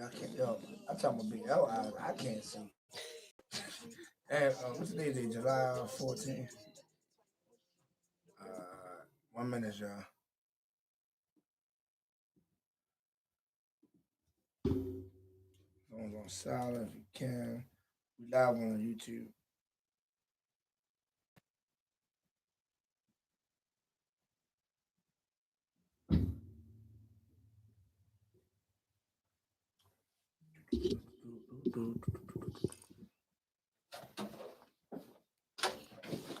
I can't, yo, I'm talking about big L eyes. I can't see. And what's the day today? July 14th. 1 minute, y'all. Phone's on silent if you can. We live on YouTube.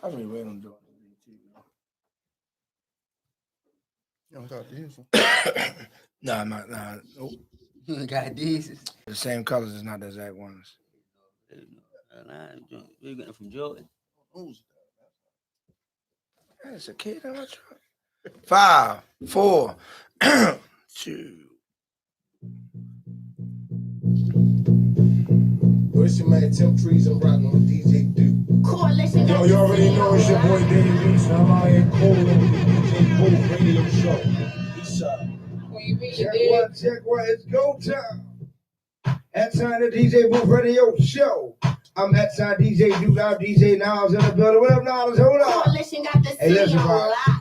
I really wait on doing it. You don't talk to him. Nah, nope. Got these. The same colors is not the exact ones. You getting from Jordan? That's a kid on my truck. 5, 4, 2. It's your man Tim Trees. I'm rocking with DJ Duke. Coalition. Yo, you already know it's your boy Danny Reese. I'm out here calling with the DJ Booth Radio Show. Peace out. Check what, it's go time. At time the DJ Booth Radio Show. I'm at time DJ Duke, I'm DJ Niles in the building. What up, Niles? Hold on. Coalition got the Hey, listen, lock.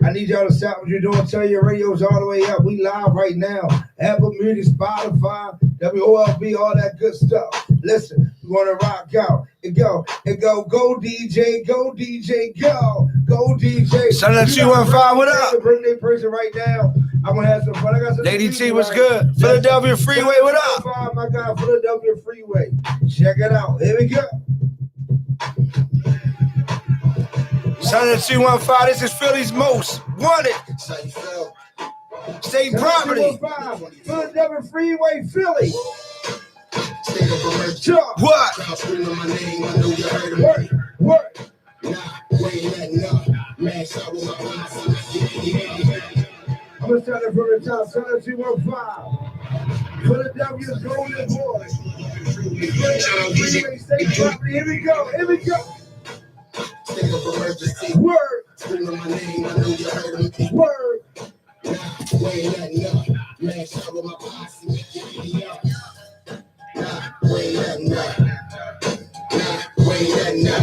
I need y'all to stop what you're doing. Tell your radios all the way up. We live right now. Apple Music, Spotify, WOLB, all that good stuff. Listen, we want to rock out. Go DJ, go DJ, go DJ. Son of 215, what up? The birthday person right now. I'm gonna have some fun. I got some Lady T, what's good? Philadelphia Freeway, what up? My God, Philadelphia Freeway. Check it out. Here we go. Son of 215, this is Philly's most wanted state property. Philadelphia Freeway, Philly. What? Work. I'm gonna start it from the top. Son of 215. Philadelphia's golden boy. Freeway state property. Here we go. State of emergency. Word. Screaming my name, I know you heard me. Word. Nah, we ain't letting up. Man, shout with my posse, make it easy up. Nah, we ain't letting up. Nah, we ain't letting up.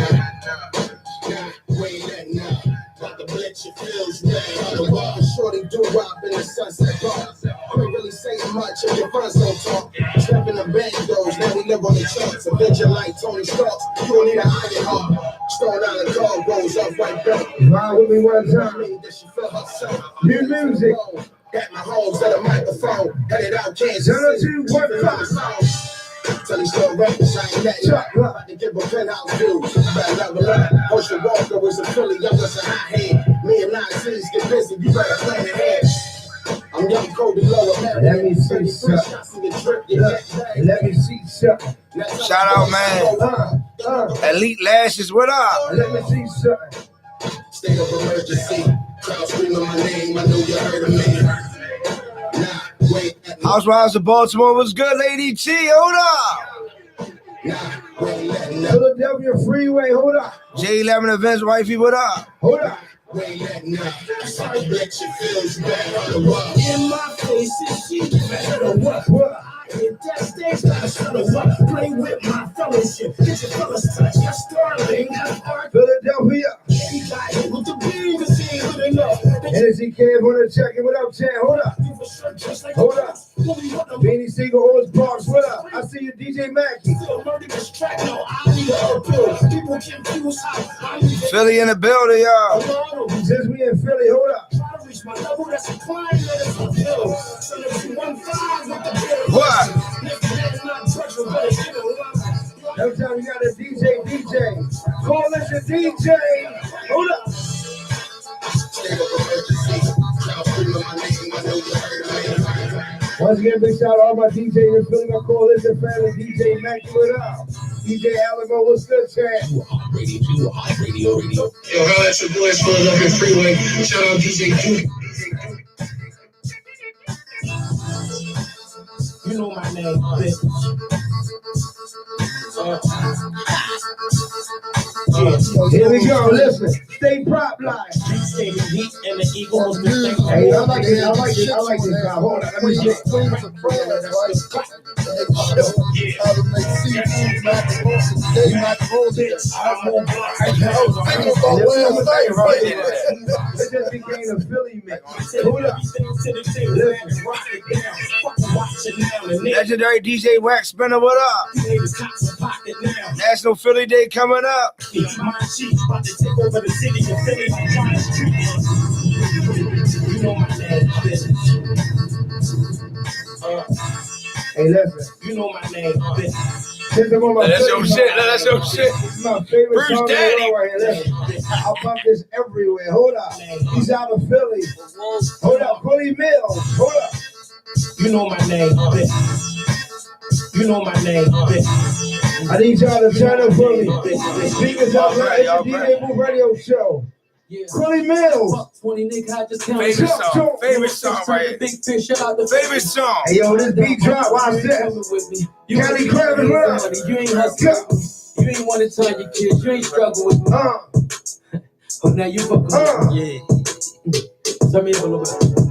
Nah, we ain't letting up. About to blitz your feels, man. The walk is shorty do-wop in the sunset bar. I ain't really saying much if your friends don't talk. Stepping the bandos, now we live on the charts. A vision like Tony Stark, you don't need an iron heart. Stone down the car goes up right back. Ride with me one time. New music. Got my homes at a microphone. Headed out Kansas City. Tell these little rappers I ain't letting up. About to give a penthouse views. Better level up. Ocean Walker was a Philly, I was a hot head. Me and 9 cities get busy, you better plan ahead. I'm young Kobe Low American. Let me see something. Let me see something. Shout out, man. Elite Lashes, what up? Let me see something. State of emergency. Crowd screaming my name, I know you heard of me. Nah, wait. Housewives of Baltimore was good, Lady T, hold up. Nah, wait, Philadelphia Freeway, hold up. J11 Events, wifey, what up? Hold up. Wait, nah. Sorry, bet you feels bad on the wall. In my face, is she better what? I hit that stage, gotta shuttle up. Play with my fellowship. Get your fellas touch. That's Starling. That's Art. Philadelphia. He got hit with the beam, cause he ain't good enough. Energy Cam on the check. What up, Chad? Hold up. Hold up. Beanie Siegel, Orange Parks, what up? I see you, DJ Mackey. Philly in the building, y'all. Since we in Philly, hold up. What? Every time you got a DJ. Coalition DJ. Hold up. Once again, big shout out to all my DJs in Philly, my Coalition family. DJ Mackey, what up? DJ Alamo, what's good, Chad? Radio. Yo, how at your boy Philadelphia Freeway. Shout out DJ Duke. You know my name, bitch. Here we go. Listen, stay prop line. Stay the heat and the eagle was the same. Hey, I like this. I like this. I like this. Guy. Hold on. Let me see. It just became a Philly mix. Hold up. Legendary DJ Wax Spinner, what up? National Philly Day coming up. Hey, listen. You know my name. Since I'm on my That's your Philly shit. vibe, That's your shit. This is my favorite Bruce song in the Daddy. world right here. Listen, I'll pump this everywhere. Hold up. He's out of Philly. Hold up. Bully Mills. Hold up. You know my name. You know my name. I need y'all to turn up for me. Speakers up right at the DJ Booth Radio Show. Bully Mills. 20 nigga, I just Favorite song. Favorite song right here. Big fish out the Favorite song. Hey, yo, this beat drop. Watch this. with me. You Kelly Kravitz, what up? You ain't hustle. You ain't want to tell your kids. You ain't struggle with me. Oh, now you fucking with me. Yeah. Tell me a little bit.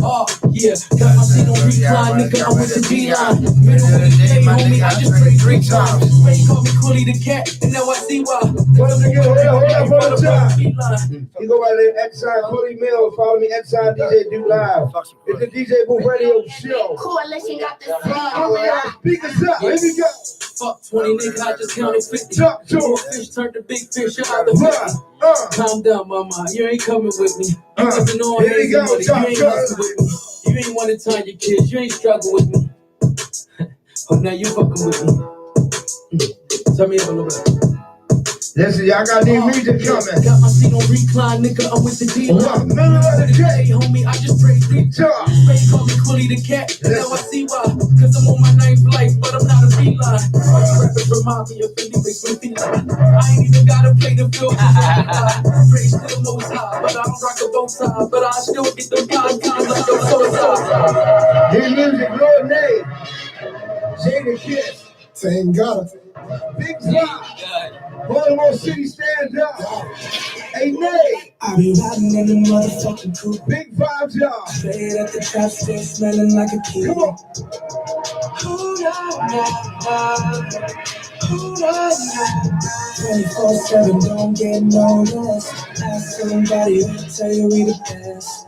Oh, yeah, got my seat on recline, nigga, I'm with the D-line. Middle of the day, homie, I just prayed 3 times. Ray called me Cooley the cat, and now I see why. Hold up, hold up. You go by the Exxon Bully Mills. Follow me, Exxon DJ Do Live. It's the DJ Booth Radio Show. Coalition got this Speakers up. Here we go. Fuck 20 nigga, I just counted 50. Jump to Little it. fish turned to big fish out the 50. Calm down, mama, you ain't coming with me. You wasn't on Here we hazy go, money, jump, you ain't jump. hustle with me. You ain't want to tell your kids, you ain't struggle with me. Oh, now you fucking with me. Tell me a little bit. Listen, y'all got new music coming. Got my seat on recline, nigga, I'm with the D-line. Middle of the day. Hey, homie, I just prayed 3 times. Jump. Ray called me Cooley the cat, and now I see why. Cause I'm on my 9th life, but I'm not a feline. Rappers remind me of Philly, makes me feel like I ain't even gotta play the field. Ray still knows high, but I don't rock a bow tie. But I still get them times like the suicide. New music, Lord Name. Jada Kiss. Thank God. Big Drop. Baltimore City stand up. Hey, Nay. I be riding in the motherfucking coupe. Big vibes, y'all. Straight at the trap, still smelling like a kid. Come on. Hold on, 24/7, don't get no rest. Ask somebody, they'll tell you we the best.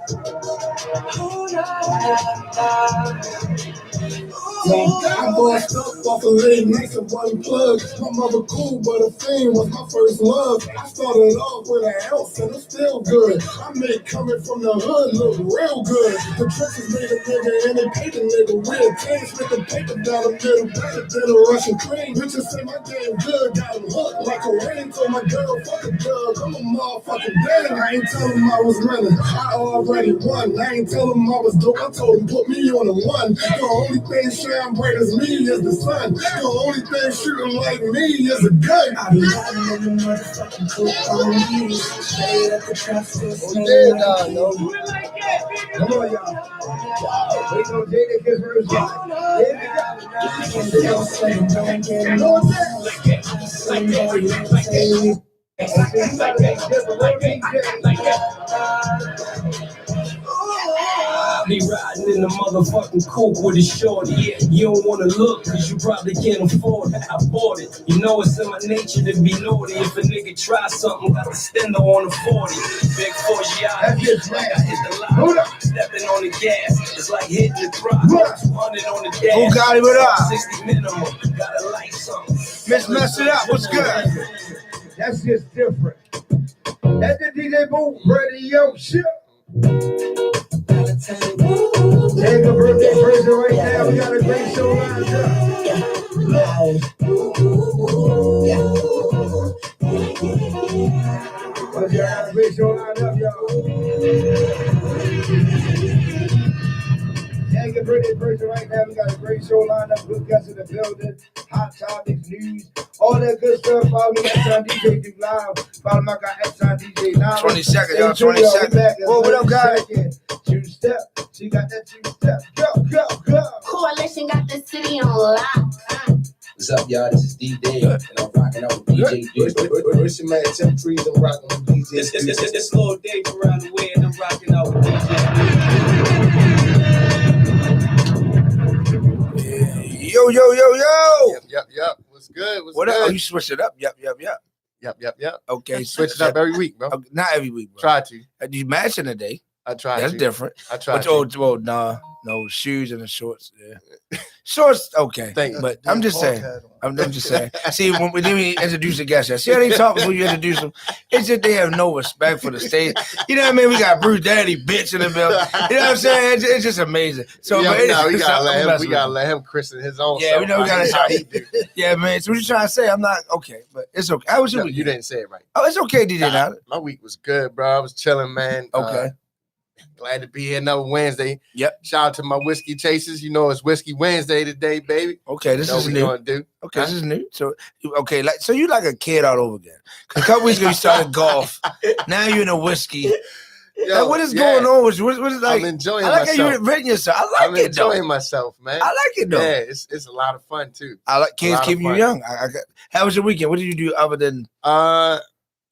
I bossed up off a late night and one plug. My mother cool, but a fame was my first love. I started off with an ounce and it's still good. I made coming from the hood look real good. The trenches made a nigga and they paid a nigga real change. With the paper down the middle, better than a Russian cream. Bitches say my game good, got them hooked like a rain. Told my girl, fuck a drug, I'm a motherfucking damn. I ain't tell him I was running, I already won. I ain't tell him I was dope, I told him put me on the one. The only thing shine bright as me is the sun. The only thing shooting like me is a gun. I be riding in the motherfucking coupe on me. Straight at the trap, still Oh, smelling yeah, like a nah, kid. no. Come on, y'all. Wait on Jada Kiss verse. Here we go. 24/7, don't get no rest. Ask somebody, they'll tell you we Me riding in the motherfucking coupe with a shorty. Yeah, you don't wanna look, cause you probably can't afford it. I bought it. You know it's in my nature to be naughty. If a nigga try something, got the stendo on the 40. Big That's just like I right. hit the Hold line. up. Stepping on the gas, it's like hitting the throttle. 200 on the dash. Who got it with us? 60 minimum, gotta like something. Miss Mess It Up, what's good? That's just different. That's the DJ Booth Radio Show. Take a birthday present right now. We got a great show lined up. But you got a great show lined up, y'all. Take a birthday present right now. We got a great show lined up. Good guests in the building. Hot topics, news, all that good stuff. Follow me, Exxon DJ Do Live. Follow my guy, Exxon DJ Live. 20 seconds, y'all, Stay tuned, 20 y'all. We seconds. back in Whoa, what up, 30 guys? seconds. Two step. She got that two step. Go, go, go. Coalition got the city on lock. What's up, y'all? This is D-Day, and I'm rocking out with DJ Duke. Where's your man Tim Trees? I'm rocking with DJ. It's Lil Dave around the way, and I'm rocking out with DJ. Yo. Yep. What's good? What up? Oh, you switch it up. Yep. Yep. Okay. Switch it up every week, bro. Okay, not every week, bro. Try to. You matching today. I try That's to. different. I try to. Oh, no, shoes and the shorts. Yeah. Shorts, okay. Thank you. But I'm just saying. I'm just saying. See, when we didn't even introduce the guests yet. See how they talk before you introduce them? It's just they have no respect for the stage. You know what I mean? We got Bruce Daddy bitch in the building. You know what I'm saying? It's just amazing. So, yeah, but we gotta let him christen his own. Yeah, we know we gotta how he do. Yeah, man. So what you trying to say? I'm not okay, but it's okay. How was your No, week? you didn't say it right. Oh, it's okay, DJ. Now. My week was good, bro. I was chilling, man. Okay. Glad to be here another Wednesday. Yep. Shout out to my whiskey chasers. You know it's Whiskey Wednesday today, baby. Okay, this You know is what we new. gonna do. Okay, this is new. So okay, so you like a kid all over again. 'Cause a couple weeks ago you started golf. Now you're in a whiskey. Yo, Like, what is yeah, going on with you? What is like? I'm enjoying I like myself. how you written yourself. I I'm like it though. enjoying myself, man. I like it though. Yeah, it's a lot of fun too. I like kids lot of keeping you fun. young. How was your weekend? What did you do other than? I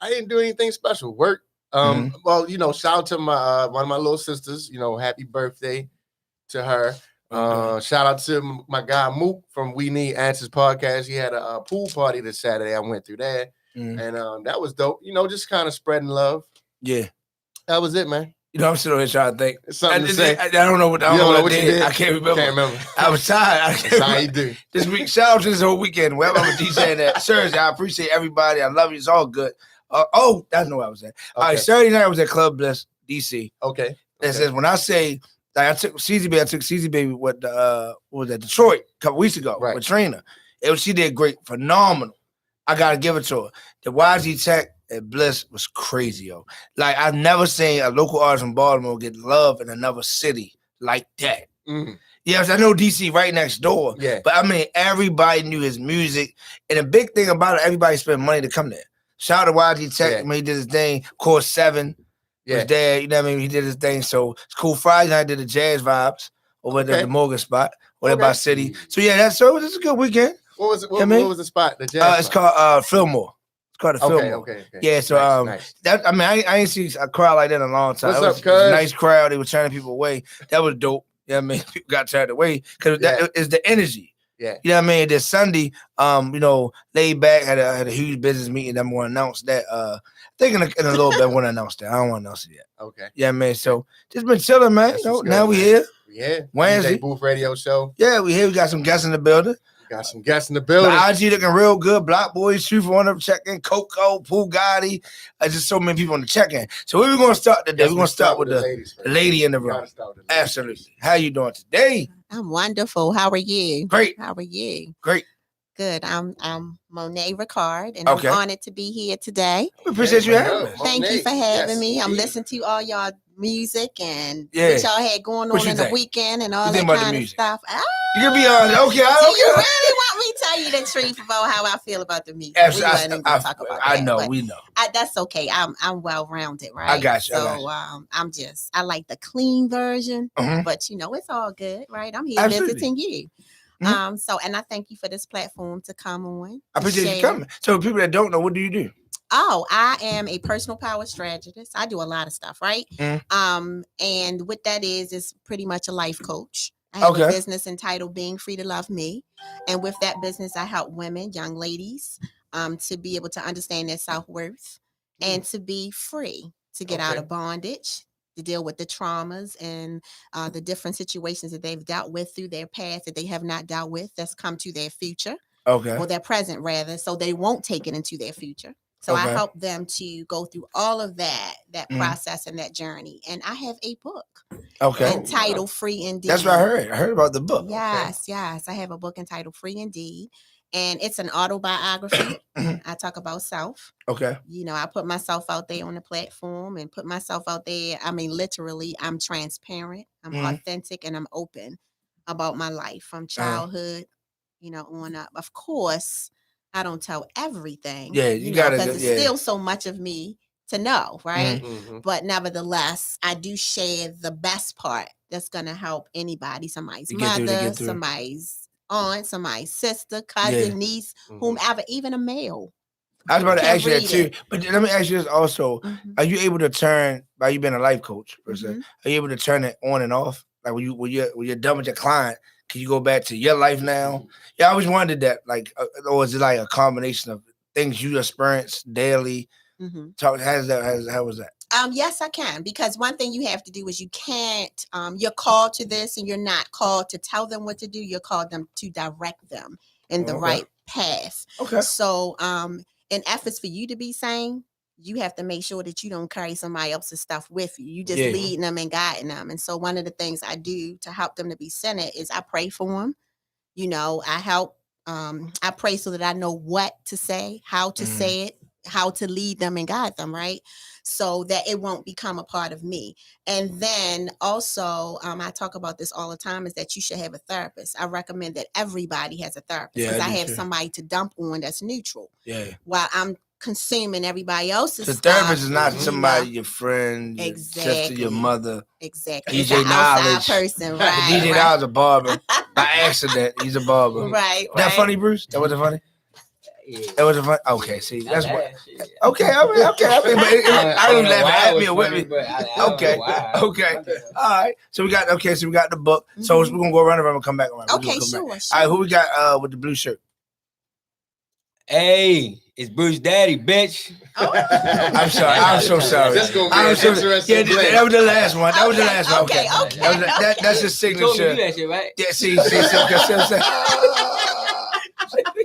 didn't do anything special. Work. Mm-hmm. Well, shout out to my one of my little sisters. Happy birthday to her. Shout out to my guy Mook from We Need Answers podcast. He had a pool party this Saturday. I went through that, and that was dope. Just kind of spreading love. Yeah, that was it, man. I'm sitting here trying to think. It's something to say. I don't know what I You don't know what you I did. I can't remember. I was tired. That's how you do. This week, shout out to this whole weekend. Wherever I'm DJing at. Seriously, I appreciate everybody. I love you. It's all good. That's not what I was at. All right, Saturday night I was at Club Bliss, DC. Okay. That says when I say like I took CZ Baby with what was that, Detroit a couple weeks ago with Trina. She did great, phenomenal. I gotta give it to her. The YG Tech at Bliss was crazy, yo. Like I've never seen a local artist from Baltimore get love in another city like that. Mm-hmm. Yes, I know DC right next door. Yeah. But I mean, everybody knew his music. And the big thing about it, everybody spent money to come there. Shout out to YG Tech. I mean, he did his thing. Of course, 7 was there. You know what I mean? He did his thing. So it's cool. Friday night, I did the Jazz Vibes over at the Morgan spot, over by City. So yeah, so this is a good weekend. What was it? What was the spot? The Jazz it's called Fillmore. It's called the Fillmore. Okay. Yeah, so nice. That I mean, I ain't seen a crowd like that in a long time. What's It up, was cuz? a nice crowd. They were turning people away. That was dope. You know what I mean? People got turned away because that is the energy. Yeah. You know what I mean? This Sunday, laid back, had a huge business meeting. I'm going to announce that. I think in a little bit, I'm going to announce that. I don't want to announce it yet. Okay. Yeah, man. So just been chilling, man. Now we here. Yeah. Wednesday. DJ Booth Radio Show. Yeah, we here. We got some guests in the building. Got some guests in the building. The IG looking real good. Block Boys, Truth on the check-in. Coco, Pugatti. Just so many people on the check-in. So where we going to start today? We're going to start with the lady in the room. Absolutely. How you doing today? I'm wonderful. How are you? Great. How are you? Great. Good. I'm Monet Ricard, and I'm honored to be here today. We appreciate you having us. Thank you for having me. I'm listening to all y'all music and what y'all had going on in the weekend and all that kind of stuff. You can be honest. Okay, do you really want me to tell you the truth about how I feel about the music? Absolutely. I know. We know. That's okay. I'm well rounded, right? I got you. So I like the clean version, but it's all good, right? I'm here visiting you. And I thank you for this platform to come on. I appreciate you coming. So people that don't know, what do you do? Oh, I am a personal power strategist. I do a lot of stuff, right? And what that is pretty much a life coach. I have a business entitled Being Free to Love Me. And with that business, I help women, young ladies, to be able to understand their self-worth and to be free, to get out of bondage, to deal with the traumas and the different situations that they've dealt with through their past that they have not dealt with that's come to their future. Or their present, rather, so they won't take it into their future. So I help them to go through all of that process and that journey. And I have a book entitled Free Indeed. That's what I heard. I heard about the book. Yes. I have a book entitled Free Indeed. And it's an autobiography. I talk about self. Okay. I put myself out there on the platform and put myself out there. I mean, literally, I'm transparent, I'm authentic, and I'm open about my life from childhood, on up. Of course, I don't tell everything. Yeah, you gotta. Because it's still so much of me to know, right? But nevertheless, I do share the best part that's gonna help anybody, somebody's mother, somebody's aunt, somebody's sister, cousin, niece, whomever, even a male. I was about to can ask you that read too, it. but let me ask you this also: Are you able to turn? By you being a life coach, per se, are you able to turn it on and off? Like when you're done with your client, can you go back to your life now? Yeah, I always wondered that. Like, or is it like a combination of things you experience daily? Talk. How was that? Yes, I can, because one thing you have to do is you can't. You're called to this, and you're not called to tell them what to do. You're called them to direct them in the right path. Okay. So, in efforts for you to be sane, you have to make sure that you don't carry somebody else's stuff with you. You just leading them and guiding them. And so, one of the things I do to help them to be centered is I pray for them. You know, I help. I pray so that I know what to say, how to say it, how to lead them and guide them, right? So that it won't become a part of me. And then also, I talk about this all the time, is that you should have a therapist. I recommend that everybody has a therapist, because I have somebody to dump on that's neutral. Yeah. While I'm consuming everybody else's The stuff. therapist is not somebody, your friend, your sister, your mother. Exactly. DJ Knowledge. Person, right? DJ Knowledge a barber. By accident, he's a barber. Right. That funny, Bruce? That wasn't funny? Yeah. That wasn't funny? Okay, see, that's what. Shit. Okay, I mean, but I don't laugh at me or with me. Okay. All right. So we got the book. So we're gonna go around and come back around. Okay, sure. All right, who we got with the blue shirt? Hey, it's Bruce Daddy, bitch. I'm sorry. I'm so sorry. That's gonna be an interesting blend. That was the last one. That was the last one. Okay. Okay. That's his You told me to do signature. that shit, right? Yeah. See.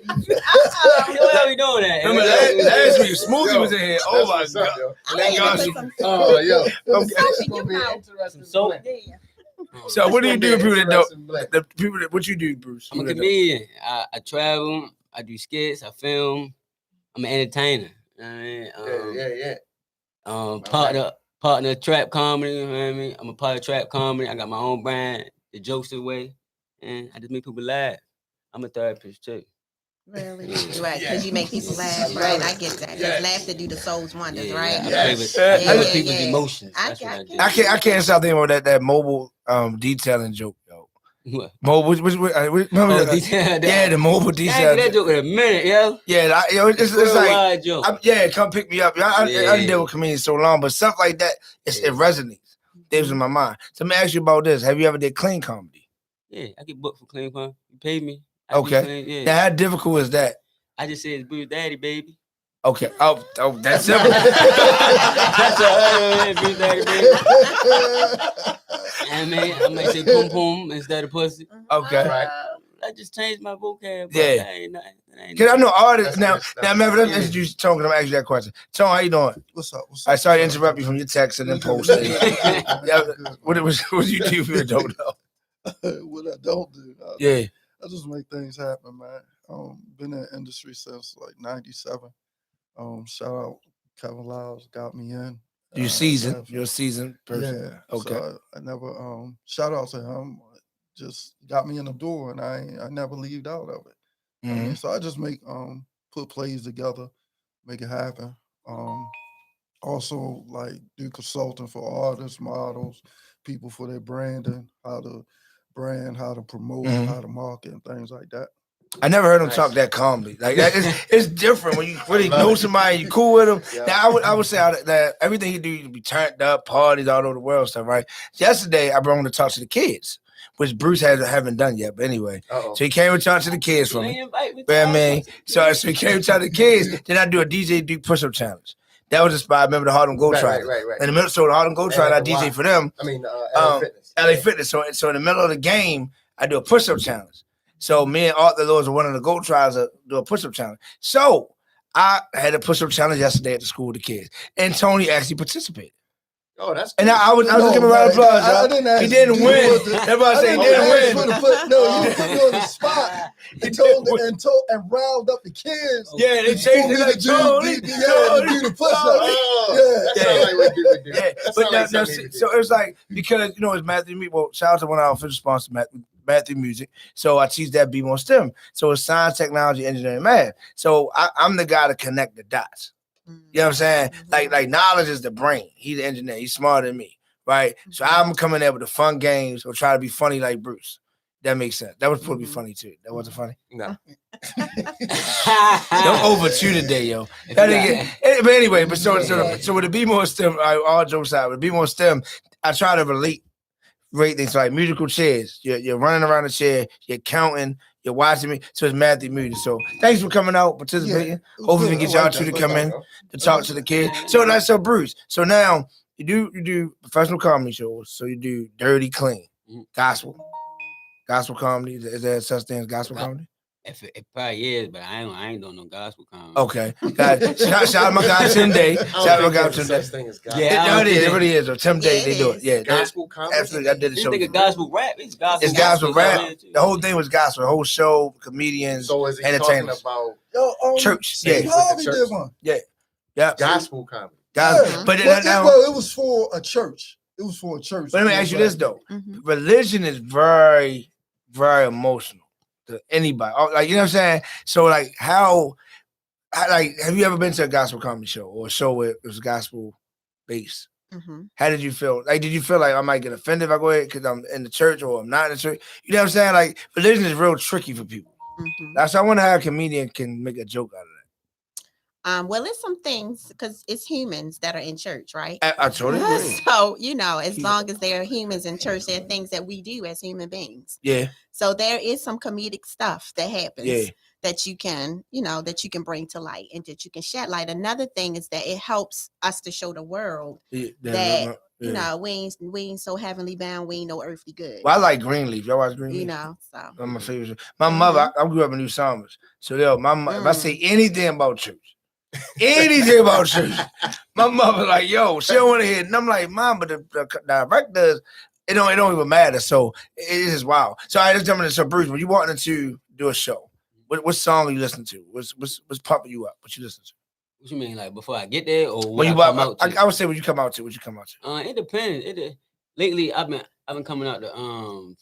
Why are we doing that? Remember last week, Smoothie was in here. Oh my That's what's god. up, yo. I God, need she- to put Oh, yo. Okay. This is gonna be an interesting So- blend. So what do you do, It's people gonna that be an don't? interesting blend. The people that what you do, Bruce? I'm a People that comedian. I travel. I do skits. I film. I'm an entertainer. Yeah. Partner of trap comedy. You know what I mean? I'm a part of trap comedy. I got my own brand, the Jokester Way, and I just make people laugh. I'm a therapist too. Really? Right, because you make people laugh, right? I get that. Because laughter do the soul's wonders, right? I Yes. play with Yeah, people's yeah. emotions. I That's what I got do. you. I can't stop thinking about that mobile detailing joke, yo. What? Mobile, remember that? detail. Yeah, the mobile I ain't do detail. that joke in a minute, yo. Yeah, it's Real like wide joke. come pick me up. I didn't deal with comedians so long, but stuff like that, it resonates. It was in my mind. So let me ask you about this. Have you ever did clean comedy? Yeah, I get booked for clean fun. You pay me. I do Okay. clean, yeah. Now, how difficult is that? I just said it's Bruce Daddy, baby. Okay. Oh, that's simple. That's all. Bruce Daddy, baby. And I may say pum pum instead of pussy. Okay. I just changed my vocab. But Yeah. that ain't nothing. Because I know artists That's now. good stuff. Now, remember, let's introduce Tone. Because I'm asking you that question. Tone, how you doing? What's up? I sorry to interrupt you from your text and then posting. Yeah, what do you do if you don't know? What I don't do. Yeah. I just make things happen, man. Been in the industry since like '97. Shout out Kevin Lyles, got me in. You seasoned. You're a seasoned person. Yeah. Okay. So I never shout out to him. Just got me in the door, and I never leaved out of it. I mean, so I just make put plays together, make it happen. Also like do consulting for artists, models, people for their branding, how to brand, how to promote, how to market, and things like that. I never heard him talk that calmly. Like that, it's different when you really know somebody, you cool with them. Yeah. Now I would say that everything he do, you be turned up, parties all over the world, stuff, right? Yesterday I brought him to talk to the kids, which Bruce haven't done yet. But anyway, Uh-oh. so he came and talked to the kids for You me. ain't invite me. You know what I mean? So he came and talked to the kids. Then I do a DJ Duke push-up challenge. That was a spot. I remember the Harlem Globetrotters. Right. In the middle, so the Harlem Globetrotters, I DJ for them. I mean, LA Fitness. LA Fitness. So in the middle of the game, I do a push-up challenge. So me and Arthur Lewis are one of the Gold Tribes do a push-up challenge. So I had a push-up challenge yesterday at the school with the kids, and Tony actually participated. Oh, that's And I was No, giving a round of man, applause. I y'all. didn't ask He you didn't to do win. what the- Everybody I say he didn't ask didn't you win. to put, no, you put me on the spot. He told and riled up the kids. Yeah, they for changed me it to like do, Tony. to do the push-up. Oh, that sounds like what we would do. Yeah, That but sounds now, like something so, we would so do. it was like because it's Matthew Music. Well, shout out to one of our official sponsors, Matthew Music. So I teach that beam on STEM. So it's science, technology, engineering, math. So I'm the guy to connect the dots. You know what I'm saying? Like knowledge is the brain. He's the engineer. He's smarter than me, right? So I'm coming there with the fun games or try to be funny like Bruce. That makes sense. That was probably Mhm. funny too. That wasn't funny. No. Don't overchew today, yo. But anyway, but so with the Be More STEM, all jokes aside, with the Be More STEM, I try to rate things like musical chairs. You're running around the chair, you're counting, you're watching me. So it's Matthew Moody. So thanks for coming out, participating. Hopefully we can get y'all two to come in to talk to the kids. So Bruce. So now you do professional comedy shows. So you do dirty, clean, gospel comedy. Is there such thing as gospel comedy? If it probably is, but I ain't doing no gospel comedy. Okay. Shout out my guy Tim Day. Shout out my guy Tim Day. Yeah, it really is. Tim Day, they do it. Yeah, gospel comedy. Absolutely, I did the show. You think gospel rap? It's gospel rap. The whole thing was gospel. The whole show, comedians, so is he entertainers. talking about church? Yeah, did one. Yeah. Gospel comedy. Gospel. But it was for a church. It was for a church. But let me ask you this though: religion is very, very emotional to anybody. Like, you know what I'm saying? So like, how have you ever been to a gospel comedy show or a show where it was gospel based? How did you feel? Like, did you feel like I might get offended if I go ahead because I'm in the church or I'm not in the church? You know what I'm saying? Like, religion is real tricky for people. That's why I wonder how a comedian can make a joke out of that. Well, it's some things because it's humans that are in church, right? I totally agree. So, as long as there are humans in church, there are things that we do as human beings. Yeah. So there is some comedic stuff that happens that you can, that you can bring to light and that you can shed light. Another thing is that it helps us to show the world that we ain't so heavenly bound. We ain't no earthly good. Well, I like Greenleaf. Y'all watch Greenleaf? So one of my favorites. My mother, I grew up in New Somers. So if I say anything about church, my mother like, yo, she don't want to hear it. And I'm like, Mom, but the directors, it don't even matter. So it is wild. So I just tell me this. So Bruce, when you wanted to do a show, what song are you listening to? What's pumping you up? What you listen to? What you mean, like before I get there, or when you I would say when you come out to. What you come out to? It depends. Lately I've been coming out to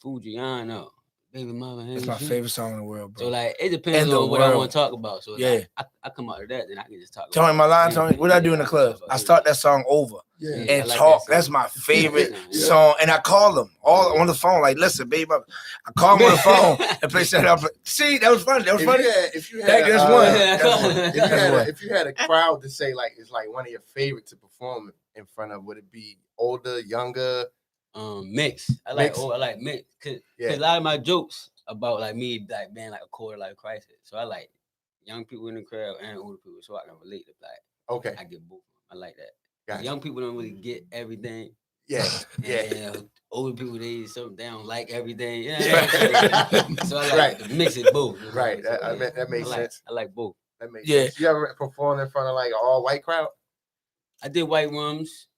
Fujiano. Baby mama. That's my favorite song in the world, bro. So like it depends on what I want to talk about. So I come out of that, then I can just talk. Tony, my line, Tony. What I do in the club? I start that song over and like talk. That's my favorite song. And I call them all on the phone. Like, listen, baby, I call them on the phone and play that up. See, that was funny. That was funny. If you had if you had a crowd to say like it's like one of your favorites to perform in front of, would it be older, younger? Mix. I like mix because a lot of my jokes about like me like being like a quarter life crisis. So I like young people in the crowd and older people, so I can relate to like. I get both. I like that. Gotcha. Young people don't really get everything. And older people they don't like everything. So I like to mix it both. Right. That makes sense. I like both. That makes sense. You ever performed in front of like an all white crowd? I did white rooms.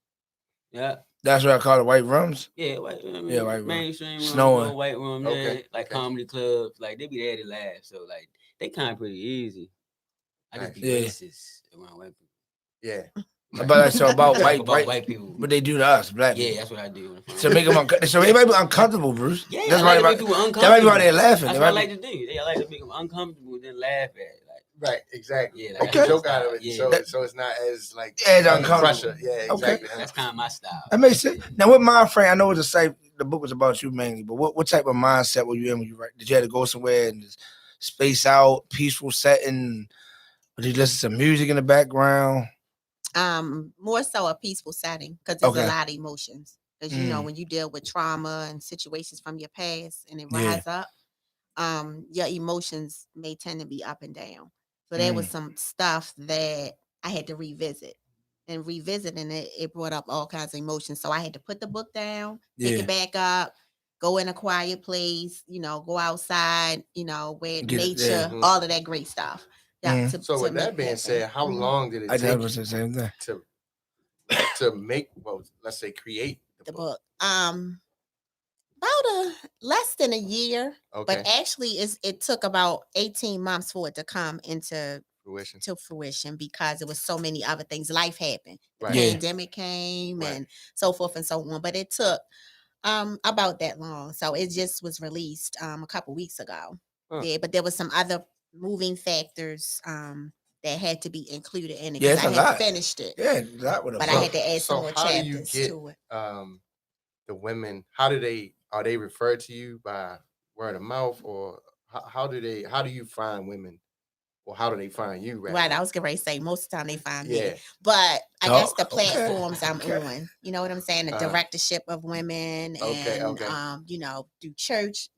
Yeah. That's what I call it, white rooms. Yeah, white rooms. Yeah, white rooms. Mainstream Snowing. White rooms. Like comedy clubs. Like they be there to laugh. So like they kind of pretty easy. I just be racist around white people. Yeah. But so about white people. What they do to us, black people. Yeah, that's what I do. So make them so everybody be uncomfortable, Bruce. Yeah, that's right. Make people uncomfortable. That might be why they're laughing. That's what I like to do. I like to make them uncomfortable and then laugh at it. Right, exactly. Yeah, like joke out of it, so it's not as like uncomfortable. Pressure. Yeah, exactly. That's kind of my style. That makes sense. Now, what mind frame? I know it's the book was about you mainly, but what type of mindset were you in when you write? Did you have to go somewhere and just space out, peaceful setting? Or did you listen to music in the background? More so a peaceful setting because there's a lot of emotions. Because when you deal with trauma and situations from your past and it rise up, your emotions may tend to be up and down. So there was some stuff that I had to revisit. And revisiting it brought up all kinds of emotions. So I had to put the book down, pick it back up, go in a quiet place, go outside, where nature, all of that great stuff. So with that being said, how long did it take the same thing. to make, let's say create the book? About less than a year, but actually it took about 18 months for it to come into fruition because it was so many other things. Life happened. The pandemic came and so forth and so on. But it took about that long. So it just was released a couple weeks ago. Yeah, but there was some other moving factors that had to be included in it because I had finished it. Yeah, that would have. But I had to add some more chapters to it. The women, are they referred to you by word of mouth, or how do you find women? Or how do they find you? Right, I was getting ready to say most of the time they find me, Yeah. but I Oh, guess the platforms I'm okay. on, you know what I'm saying, the directorship of women, and you know, do church,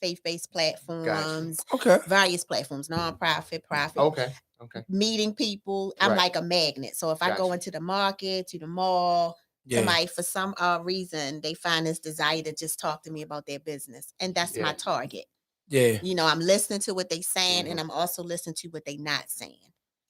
faith-based platforms, okay, various platforms, nonprofit, profit, okay, meeting people. I'm like a magnet, so if I go into the market, to the mall. Somebody for some reason they find this desire to just talk to me about their business, and that's my target. Yeah. You know, I'm listening to what they saying, and I'm also listening to what they not saying.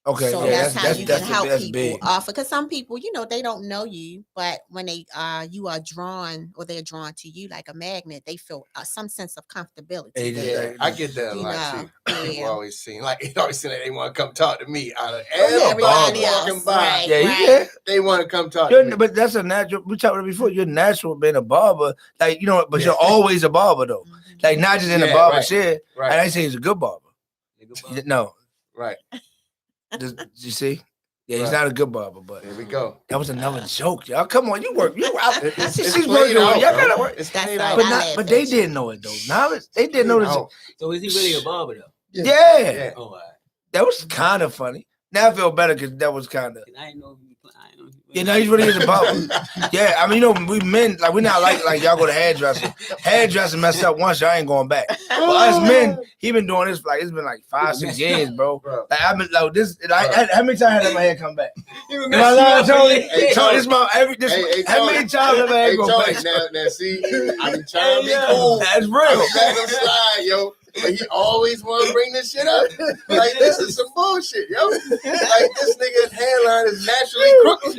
Okay. So Yeah, that's how you can help people big. offer. Because some people, you know, they don't know you, but when you are drawn, or they're drawn to you like a magnet, they feel some sense of comfortability. Yeah, I get that a lot too. People Yeah. always seem like they want to come talk to me out of everybody else. walking by. Right. They want to come talk to me. But that's a natural. We talked about it before. You're natural being a barber, like you know, but you're always a barber though. Like not just in the barber chair. Right. And I say he's a good barber. No. Right. Did you see? Yeah, he's not a good barber, but there we go. That was another joke, y'all. Come on, you work. She's working. Y'all gotta work. But they didn't know it though. Now they didn't know this. So is he really a barber though? Yeah. Oh, all right. That was kind of funny. Now I feel better because that was kind of. I know. Yeah, no, he's really is a barber. Yeah, I mean, you know, we men like we're not like y'all go to hairdresser. Hairdresser messed up once, y'all ain't going back. But us men, he been doing this for it's been like 5-6 years, bro. Like I've been like this. How many times have my hair come back? Am I lying, Tony? Hey, Tony, this my every. How many times have my hair go back? Now, see, I been trying to be cool. That's real. I be letting him slide, yo. But he always want to bring this shit up. Like, this is some bullshit, yo. Like, this nigga's hairline is naturally crooked.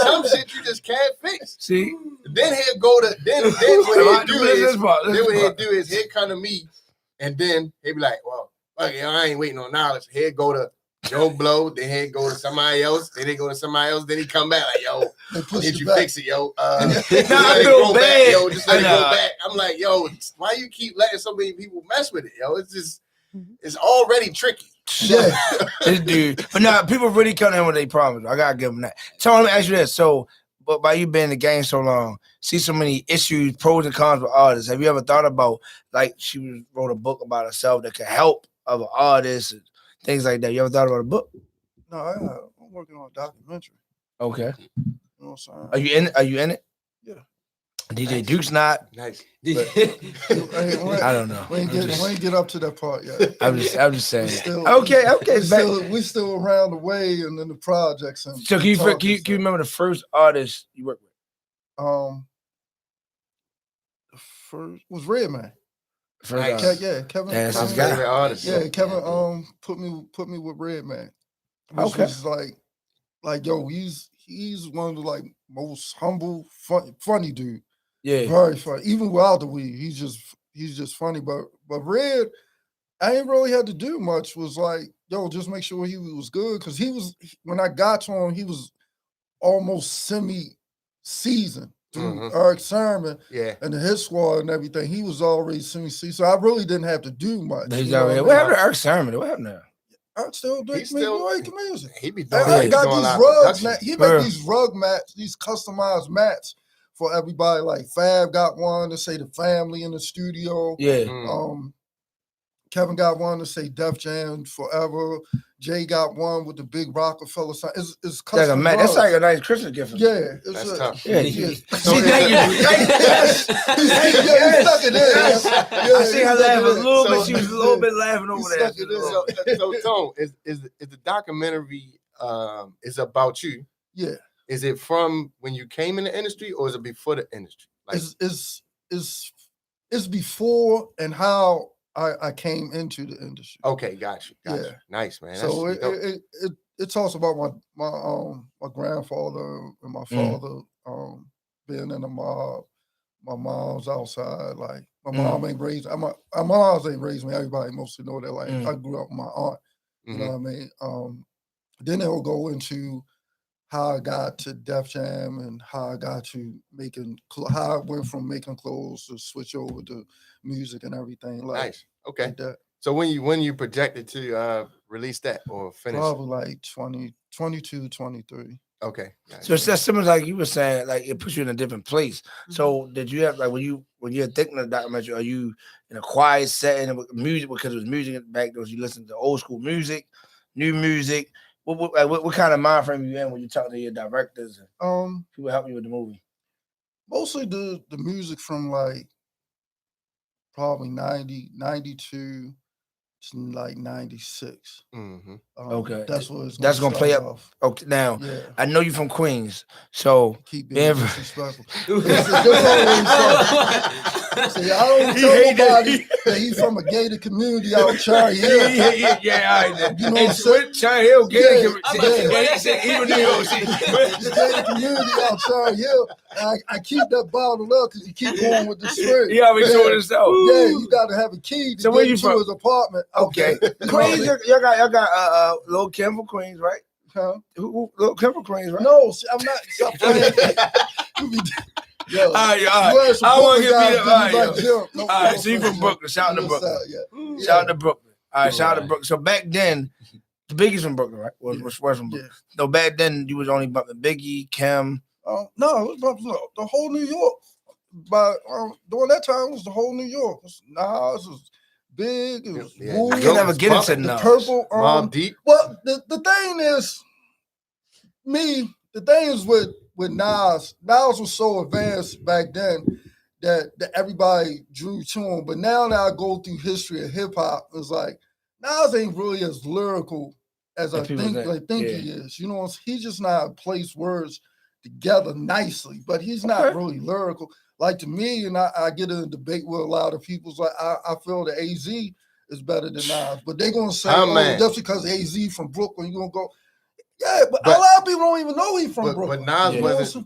Some shit you just can't fix. See? Then he'll go to, then what he'll do is he'll come to me, and then he'll be like, well, fuck it, I ain't waiting on knowledge. He'll go to Joe Blow, then he'll go to somebody else, then he go to somebody else, then he come back like, yo, did you fix it, yo? Just let it go back, yo. Just let it go back. I'm like, yo, why you keep letting so many people mess with it, yo? It's just, it's already tricky. Yeah, this dude. But now people really come in with their problems. I gotta give them that. Tony, let me ask you this. So, but by you being in the game so long, see so many issues, pros and cons with artists. Have you ever thought about like she wrote a book about herself that could help other artists and things like that? You ever thought about a book? No, I'm working on a documentary. Okay. You know what I'm saying? Are you in it? Yeah. DJ Duke's not. Nice. I don't know. We ain't get up to that part yet. I'm just saying. Okay. We We still around the way and in the projects. And so can you remember the first artist you worked with? The first was Redman. Nice. Kevin. That's his guy. Artist. Yeah, Kevin. Put me with Redman. Which was like yo, he's one of the like most humble, funny dude. Yeah, very funny. Even without the weed, he's just funny. But Red, I ain't really had to do much. Was like, yo, just make sure he was good because when I got to him, he was almost semi-seasoned through Eric Sermon and the Hit Squad and everything. He was already semi-seasoned, so I really didn't have to do much. What happened to Eric Sermon? What happened to him? I still do music. He be doing. I got these rugs, man. He made these rug mats, these customized mats for everybody. Like Fab got one to say the family in the studio. Yeah. Kevin got one to say Def Jam Forever. Jay got one with the big Rockefeller sign. It's custom. That's like a nice Christmas gift. Yeah, that's tough. Yeah, he stuck it in. I see her laughing a little bit. She was a little bit laughing over there. So Tone, is the documentary is about you? Yeah. Is it from when you came in the industry, or is it before the industry? Like, it's before and how I came into the industry. Okay, got you. Nice, man. So it talks about my grandfather and my father being in the mob. My mom's outside. Like my mom ain't raised. My mom's ain't raised me. Everybody mostly know that. Like I grew up with my aunt. You know what I mean? Then it'll go into how I got to Def Jam and how I got to how I went from making clothes to switch over to music and everything. Like, nice. Okay. Like that. So when you projected to release that or finish? Probably like 22, 23. Okay. So it's just similar, like you were saying, like it puts you in a different place. So did you have like when you're thinking of the documentary, are you in a quiet setting with music because it was music back then? You listen to old school music, new music. What kind of mind frame are you in when you talk to your directors and people help you with the movie? Mostly the music from like probably 90, 92 to like 96. Mm-hmm. Okay, that's what it's that's gonna play up. Off. Okay, now Yeah. I know you're from Queens, so keep being disrespectful. See, I don't tell nobody that he's from a gated community out Cherry Hill. Yeah, all right. You know what I'm saying? Cherry Hill gated even New York City. The gated community out Cherry Hill. I keep that bottle up because you keep going with the spirit. He always showing himself. Yeah, you got to have a key to so get into his apartment. Okay. Queens, y'all got Lil Kim from Queens, right? Huh? Who Lil Kim from Queens, right? No, I'm not. Stop playing. Yo, all right. I want to get beat up. All right, so you from Brooklyn. Shout out to Brooklyn. Shout out to Brooklyn. All right, shout out to Brooklyn. So back then, the Biggie's from Brooklyn, right? Was from Brooklyn. So back then, you was only bumping Biggie, Kim. No, it was the whole New York. But during that time, it was the whole New York. It was Nas, it was Big, it was Wu. You never get into Nas. Purple. Mobb Deep. Well, the thing is, the thing is with Nas was so advanced back then that everybody drew to him. But now that I go through history of hip hop, it's like Nas ain't really as lyrical as I think he is. You know, he's just not place words together nicely, but he's not really lyrical. Like to me, and I get in a debate with a lot of people. Like I feel that AZ is better than Nas, but they're gonna say, that's because AZ from Brooklyn. You're gonna go. Yeah, but a lot of people don't even know he's from Brooklyn. But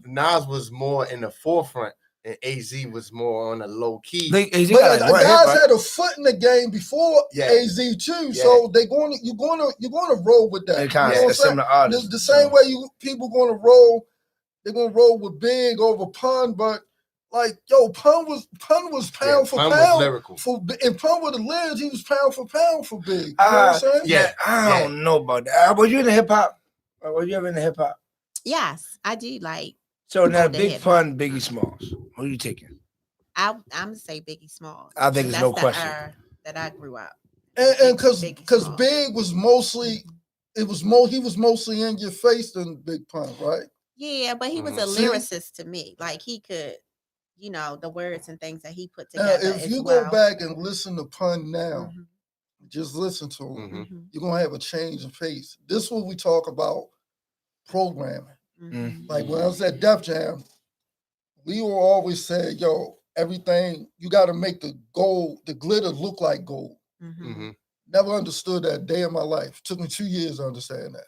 Nas was more in the forefront, and AZ was more on the low key. Guys had a foot in the game before AZ too, so you're gonna roll with that. The same way people gonna roll. They're gonna roll with Big over Pun, but like Pun was pound for pound. Was lyrical. And Pun with the lyrics, he was pound for pound for Big. You know what I'm saying? Yeah, I don't know about that. Were you in the hip hop? Were you ever in the hip hop? Yes, I do like. So now Big Pun, Biggie Smalls. Who are you taking? I'm gonna say Biggie Smalls. I think there's no question that I grew up. And because Big was mostly, he was mostly in your face than Big Pun, right? Yeah, but he was a lyricist to me. Like he could, the words and things that he put together. Now, if you go back and listen to Pun now, just listen to him, you're gonna have a change of pace. This is what we talk about programming. Like when I was at Def Jam, we will always say, everything, you got to make the glitter look like gold. Never understood that day in my life. Took me 2 years to understand that.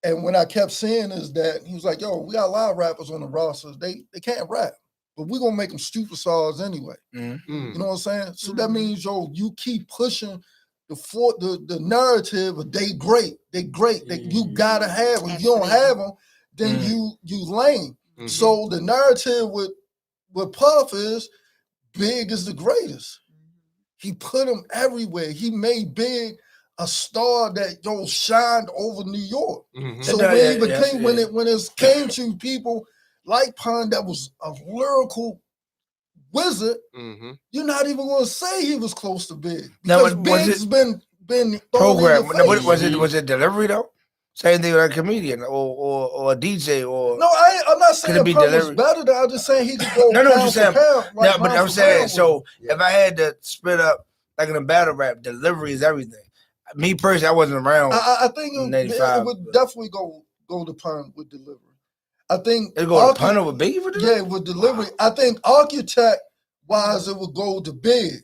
And when I kept saying is that, he was like, we got a lot of rappers on the rosters. They can't rap, but we're going to make them superstars anyway. You know what I'm saying? So that means, you keep pushing the narrative of they great. That you got to have them. If you don't have them, then you lame. So the narrative with Puff is Big is the greatest. He put him everywhere. He made Big a star that shined over New York. So when it came to people like Pun that was a lyrical wizard, you're not even going to say he was close to Big because Big's been programmed. Was it delivery though? Same thing with a comedian or a DJ or no, I'm not saying Pun was better. I'm just saying he could go. No, what you're saying. But I'm saying if I had to split up like in a battle rap, delivery is everything. Me personally, I wasn't around. I think it would definitely go to Pun with delivery. I think it go to Pun over Biggie for delivery. Yeah, with delivery. I think architect wise, it would go to Big.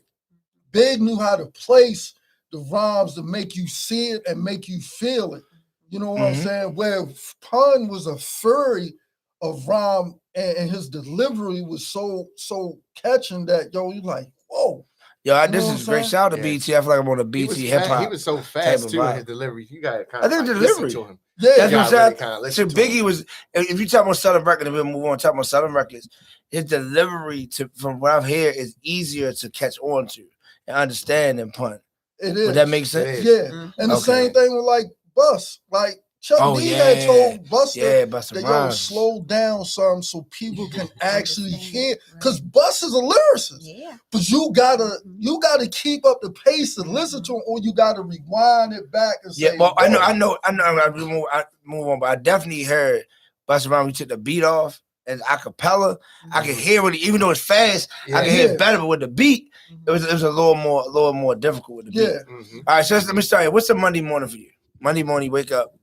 Big knew how to place the rhymes to make you see it and make you feel it. You know what I'm saying? Where Pun was a fury of rhyme and his delivery was so catching that you're like, whoa. Yo, this is great. Shout out to BT. I feel like I'm on a BT hip hop. He was so fast too in his delivery. You got to kind of listen to him. Yeah, that's what I'm saying. So Biggie was, if you talk about Southern Records, and we'll move on, talk about Southern Records, his delivery from what I've heard is easier to catch on to and understand than Pun. It is. Would that make sense? Yeah. And the same thing with like Bus. Like Chuck D had told Busta Busta that Rhymes. slow down some so people can actually hear, because Busta's a lyricist. Yeah. But you gotta keep up the pace and listen to him, or you gotta rewind it back and say, well, I know. I move on, but I definitely heard Busta Rhymes. We took the beat off and acapella. I can hear it, even though it's fast. I can hear it better, but with the beat, it was a little more difficult with the beat. All right, so let me start here. What's a Monday morning for you? Monday morning, you wake up.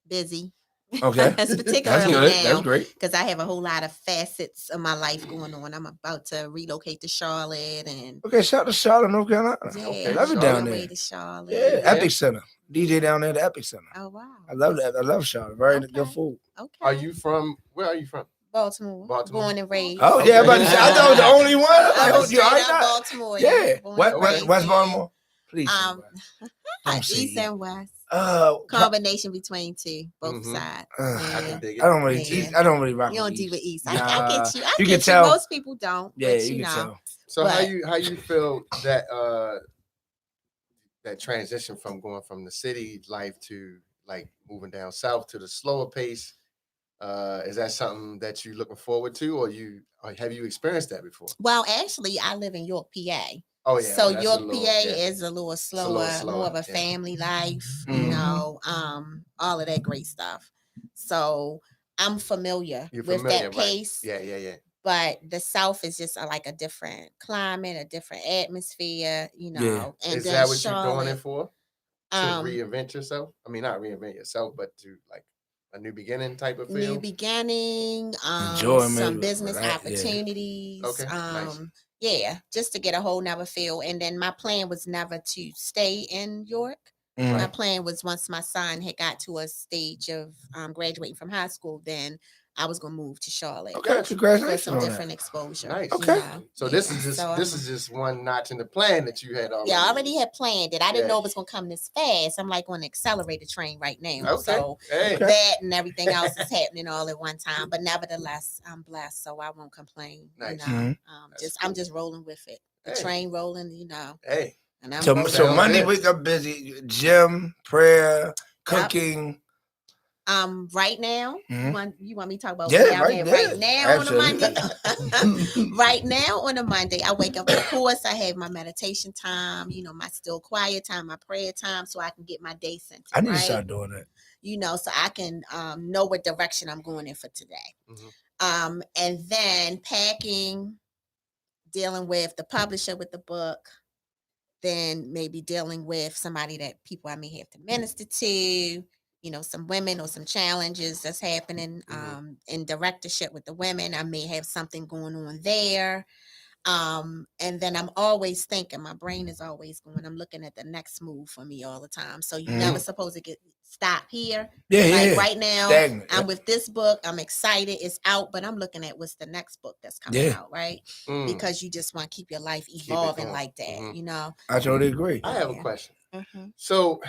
Busy. Okay. That's particularly That's good. now. That's great. Because I have a whole lot of facets of my life going on. I'm about to relocate to Charlotte and shout out to Charlotte, North Carolina. Yeah, Okay, love it down there. To Charlotte. Yeah, Epic Center. DJ down there at the Epic Center. Oh wow. I love that. I love Charlotte. Very good food. Okay. Where are you from? Baltimore. Born and raised. Oh yeah, but I thought I was the only one. I was straight up Baltimore. Yeah. West Baltimore. Please. East and West. Combination between two, both sides. I don't really. I don't really rock. You don't do with East. I get you. You can tell. Most people don't. Yeah, but you can tell. So how you feel that that transition from going from the city life to like moving down south to the slower pace? Is that something that you're looking forward to, or have you experienced that before? Well, actually, I live in York, PA. Oh yeah. So York, PA is a little slower, more of a family life, you know, all of that great stuff. So I'm familiar with that pace. Right. Yeah. But the South is just like a different climate, a different atmosphere, you know. Yeah. And is that what you're doing it for? To reinvent yourself? I mean, not reinvent yourself, but to like a new beginning type of feel. New beginning, enjoyment, some business opportunities. Yeah. Okay. Nice. Yeah, just to get a whole nother feel. And then my plan was never to stay in York. My plan was once my son had got to a stage of graduating from high school, then I was gonna move to Charlotte. Okay, congratulations. For some different exposure. Nice. Okay. You know? So this is just one notch in the plan that you had already. Yeah, I already had planned it. I didn't know it was gonna come this fast. I'm like on the accelerator train right now. Okay. So that and everything else is happening all at one time. But nevertheless, I'm blessed, so I won't complain. Nice. You know? I'm just rolling with it. The train rolling, you know. Hey. And I'm so Monday wake up busy, gym, prayer, cooking. Right now, you want me to talk about right now on a Monday? Right now on a Monday, I wake up. Of course, I have my meditation time, you know, my still quiet time, my prayer time, so I can get my day centered. I need to start doing that. You know, so I can know what direction I'm going in for today. And then packing, dealing with the publisher with the book, then maybe dealing with somebody that people I may have to minister to. You know, some women or some challenges that's happening in directorship with the women. I may have something going on there. And then I'm always thinking, my brain is always going, I'm looking at the next move for me all the time. So you're never supposed to stop here. Right now, I'm with this book. I'm excited. It's out, but I'm looking at what's the next book that's coming out, right? Because you just want to keep your life evolving like that, you know? I totally agree. I have a question. So,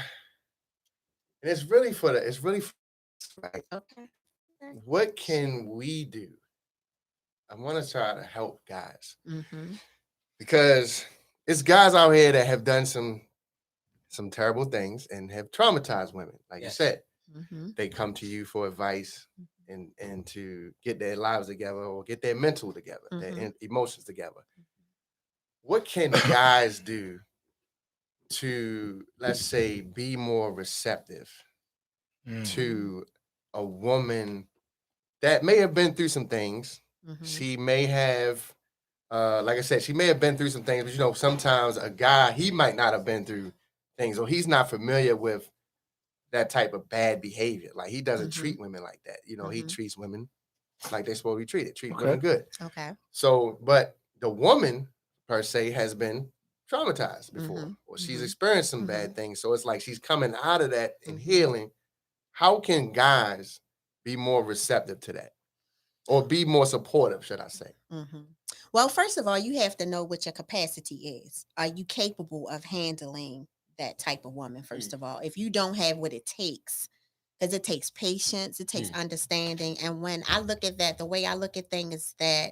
and it's really right? Okay. What can we do? I want to try to help guys because it's guys out here that have done some terrible things and have traumatized women. Like you said, they come to you for advice and to get their lives together or get their mental together, their emotions together. What can guys do to, let's say, be more receptive to a woman that may have been through some things? She may have, like I said, she may have been through some things, but you know, sometimes a guy, he might not have been through things, or he's not familiar with that type of bad behavior. Like he doesn't treat women like that. You know, he treats women like they're supposed to be treated, treat women good. Okay. So, but the woman per se has been traumatized before, or she's experienced some bad things. So it's like she's coming out of that and healing. How can guys be more receptive to that? Or be more supportive, should I say? Well, first of all, you have to know what your capacity is. Are you capable of handling that type of woman, first of all? If you don't have what it takes, because it takes patience, it takes understanding. And when I look at that, the way I look at things is that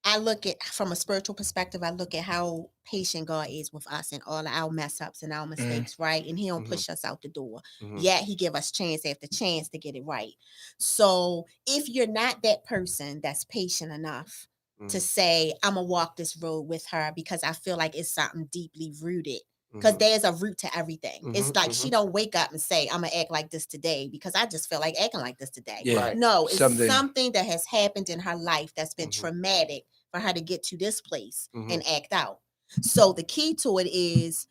I look at from a spiritual perspective, I look at how patient God is with us and all our mess ups and our mistakes, right? And he don't push us out the door. Yet he give us chance after chance to get it right. So if you're not that person that's patient enough to say, I'm gonna walk this road with her because I feel like it's something deeply rooted. Because there's a root to everything. It's like she don't wake up and say, I'm gonna act like this today because I just feel like acting like this today. Yeah. No, it's something that has happened in her life that's been traumatic for her to get to this place and act out. So the key to it is,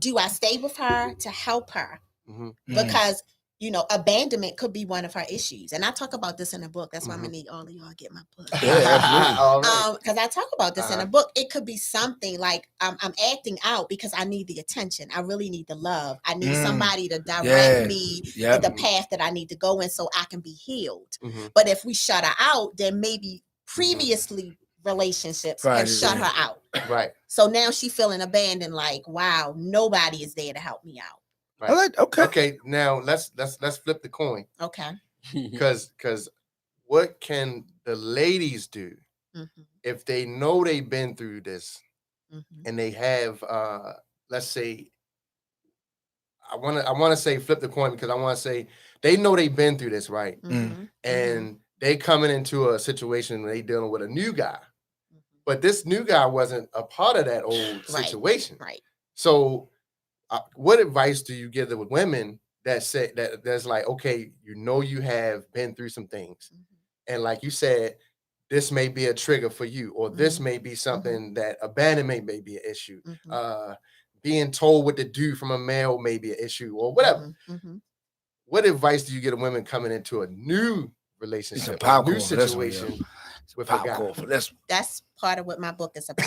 do I stay with her to help her? Because abandonment could be one of her issues. And I talk about this in the book. That's why I'm gonna need all of y'all to get my book. Because I talk about this in the book. It could be something like I'm acting out because I need the attention. I really need the love. I need somebody to direct me in the path that I need to go in so I can be healed. But if we shut her out, then maybe previously relationships have shut her out. Right. So now she's feeling abandoned, like, wow, nobody is there to help me out. Right. Okay. Now let's flip the coin. Okay. Because what can the ladies do if they know they've been through this and they have let's say I want to say flip the coin because I want to say they know they've been through this, right? And they coming into a situation where they dealing with a new guy. But this new guy wasn't a part of that old situation. Right. So what advice do you give the women that say that's like, okay, you have been through some things, and like you said, this may be a trigger for you, or this may be something that abandonment may be an issue. Being told what to do from a male may be an issue, or whatever. What advice do you give to women coming into a new relationship, a new situation with a guy? That's part of what my book is about.